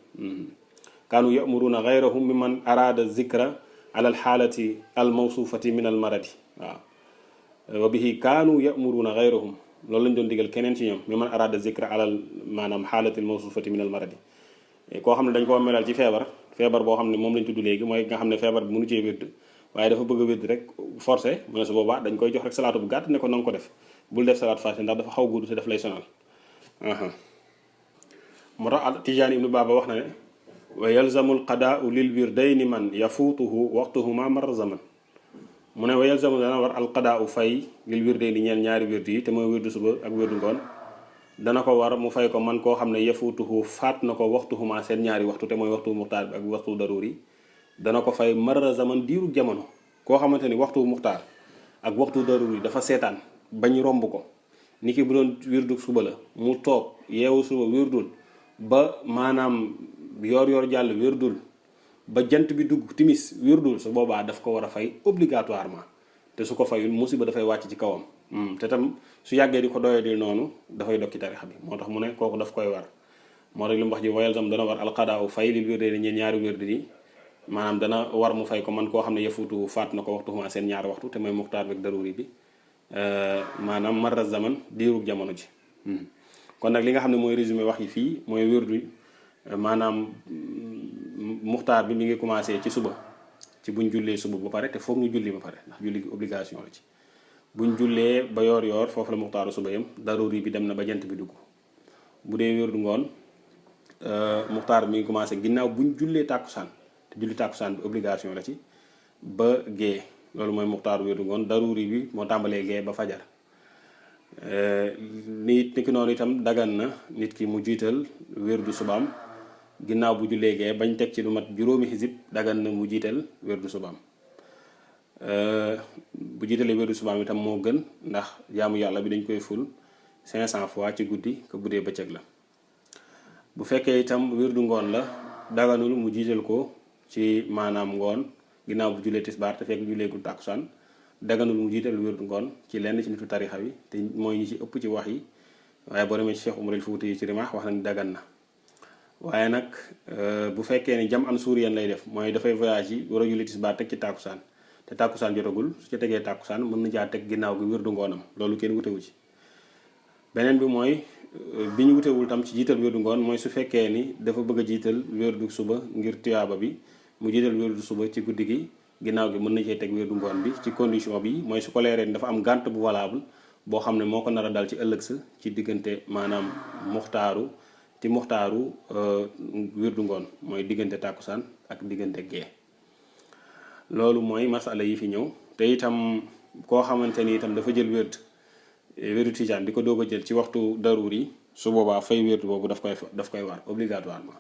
kaanu yamuruna gayrahum mimman arada zikra ala alxaalati almawsufati min almaradi waaw wa bihi kaanu yamuruna gayrahum loolu lañ doon digal keneen ci ñoom mimman arada zikra alal maanaam xaalati almawsufati min almaradi koo xam ne dañ koo melal ci feebar boo xam ne moom lañ tudd léegi mooy nga xam ne feebar bi mënu cee wérd waaye dafa bëgg a wérd rek forcé mu ne su boobaa dañ koy jox rek salaatu bu gàtt ne ko na nga ko def bul def salaat fàtte ndax dafa xaw gudd te daf lay sonal moo tax Tijaani ibnu Baaba wax na ne wa yalzamu alqadaau lil wirdayni man yafuutuhu waqtuhuma marra zaman mu ne wa yalzamu dana war alqadaau fay lil wirdayni ñeel ñaari wird yi te mooy wirdu suba ak wirdu ngoon dana ko war mu fay ko man koo xam ne yafuutuhu faat na ko waxtuhuma seen ñaari waxtu te mooy waxtu muxtaar bi ak waxtu daruri dana ko fay marra zaman diiru jamono koo xamante ni waxtu muxtaar ak waxtu daruri dafa seetaan bañ romb ko ni ki bu doon wirdu suba la mu toog yeewu suba wirdul ba maanaam yor jàll wirdul ba jant bi dugg timis wirdul su boobaa daf ko war a fay obligatoirement te su ko fayul musiba dafay wàcc ci kawam te tam su yàggee di ko doyadil noonu dafay dog ci tarixa bi moo tax mu ne kooku daf koy war moo tax li mu wax ji wayal tam dana war alqadaaw fay lil wirde ni ñeen ñaari wirde yi maanaam dana war mu fay ko man koo xam ne yafuutu faat na ko waxtu xuma seen ñaari waxtu te mooy muxtaar beeg daruri bi maanaam marra zaman diirug jamono ji kon nag li nga xam ne mooy résumé wax yi fii mooy wirdu maanaam muxtaar bi mi ngi commencé ci suba ci buñ jullee suba ba pare te foog ñu julli ba pare ndax julli gi obligation la ci buñ jullee ba yoor foofu la muxtaaru suba yam daruri bi dem na ba jant bi dugg bu dee wirdu ngoon muxtaar bi mi ngi commencé ginnaaw buñ jullee tàkkusaan te julli tàkkusaan bi obligation la ci ba gée loolu mooy muxtaaru wirdu ngoon daruri bi moo tàmbalee gée ba fajar nit ki noonu itam dagan na nit ki mu jiital wirdu subaam ginnaaw bu jullee gee bañ teg ci lu mat juróomi xisib dagan na mu jiital wirdu subaam bu jiitalee wirdu subaam itam moo gën ndax jaamu yàlla bi dañ koy ful 500 fois ci guddi ko bu dee bëccëg la bu fekkee itam wirdu ngoon la daganul mu jiital ko ci maanaam ngoon ginnaaw bu jullee tisbaar te fekk julleegul tàkkusaan daganul mu jiital wirdu ngoon ci lenn ci nitu tarixa bi te mooy ñi ci ëpp ci wax yi waaye boo demee ci Cheikh Umarul Fuuti yi ci rimaax wax nañ dagan na waaye nag bu fekkee ni jam an suuriyan lay def mooy dafay voyage yi war a julli tisbaar teg ci tàkkusaan te tàkkusaan jotagul su ci tegee tàkkusaan mën na caa teg ginnaaw gi wirdu ngoonam loolu kenn wutewu ci beneen bi mooy bi ñu wutewul tam ci jiital wirdu ngoon mooy su fekkee ni dafa bëgg a jiital wirdu suba ngir tuyaaba bi mu jiital wirdu suba ci guddi gi ginnaaw gi mën na cee teg wirdu ngoon bi ci condition bi mooy su ko leeree ni dafa am gànt bu valable boo xam ne moo ko nar a dal ci ëllëg sa ci diggante maanaam muxtaaru wirdu ngoon mooy diggante tàkkusaan ak diggante gee loolu mooy masala yi fi ñëw te itam koo xamante ni itam dafa jël wirdu tijaan di ko doog a jël ci waxtu daruur yi su boobaa fay wirdu boobu daf koy war obligatoirement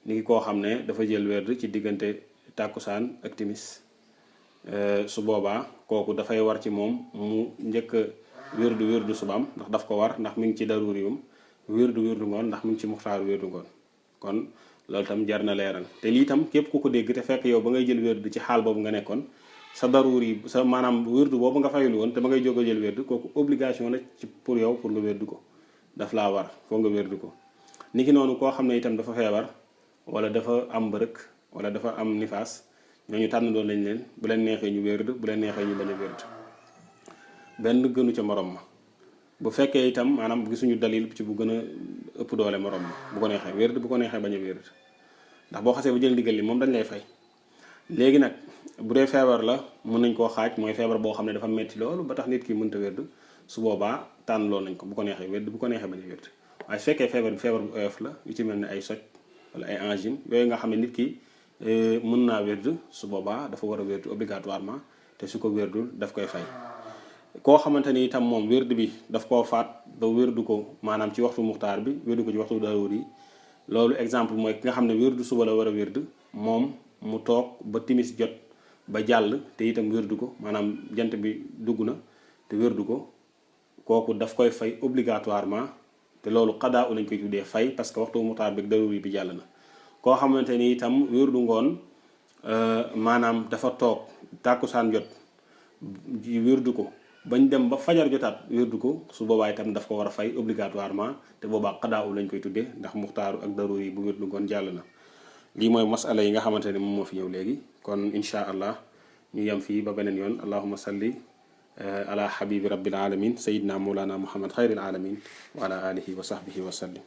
ni ki koo xam ne dafa jël wirdu ci diggante tàkkusaan ak timis su boobaa kooku dafay war ci moom mu njëkk wirdu subaam ndax daf ko war ndax mi ngi ci daruriyum wirdu ngoon ndax mi ngi ci muxtaaru wirdu ngoon kon loolu tam jar na leeral te lii tam képp ku ko dégg te fekk yow ba ngay jël wirdu ci xaal boobu nga nekkoon sa daruri sa maanaam wirdu boobu nga fayul woon te ba ngay jóg a jël wirdu kooku obligation la ci pour yow pour nga wirdu ko daf laa war foo nga wirdu ko niki noonu koo xam ne itam dafa feebar wala dafa am mbërëk wala dafa am nifaas ñooñu tànn doon lañ leen bu leen neexee ñu wirdu bu leen neexee ñu bañ a wirdu benn gënu ca morom ma bu fekkee itam maanaam gisuñu dalil ci bu gën a ëpp doole morom ma bu ko neexee wirdu bu ko neexee bañ a wirdu ndax boo xasee ba jël ndigal li moom dañ lay fay léegi nag bu dee feebar la mën nañ koo xaaj mooy feebar boo xam ne dafa metti loolu ba tax nit ki mënta wirdu su boobaa tànn loolu nañ ko bu ko neexee wirdu bu ko neexee bañ a wirdu waaye su fekkee feebar bi feebar bu oyof la yu ci mel ne ay soj wala ay angine yooyu nga xam ne nit ki mën naa wirdu su boobaa dafa war a wirdu obligatoirement te su ko wirdul daf koy fay koo xamante ni itam moom wirdu bi daf koo faat ba wirdu ko maanaam ci waxtu muxtaar bi wirdu ko ci waxtu daruur yi loolu exemple mooy ki nga xam ne wirdu suba la war a wirdu moom mu toog ba timis jot ba jàll te itam wirdu ko maanaam jant bi dugg na te wirdu ko kooku daf koy fay obligatoirement te loolu xadaa u lañ koy tuddee fay parce que waxtu muxtaar bi daruur yi bi jàll na koo xamante ni itam wirdu ngoon maanaam dafa toog tàkkusaan jot wirdu ko bañ dem ba fajar jotaat wirdu ko su boobaa itam daf ko war a fay obligatoirement te boobaa xadaawu lañ koy tuddee ndax muxtaaru ak daruri bu wirdu ngoon jàll na. lii mooy masala yi nga xamante ne moom moo fi ñëw léegi kon incha allah ñu yem fii ba beneen yoon allahuma salli ala habibi rabbil alamin sayidna mawlana muhammad xayril alamin wa ala alihi wa sahbihi wa sallim.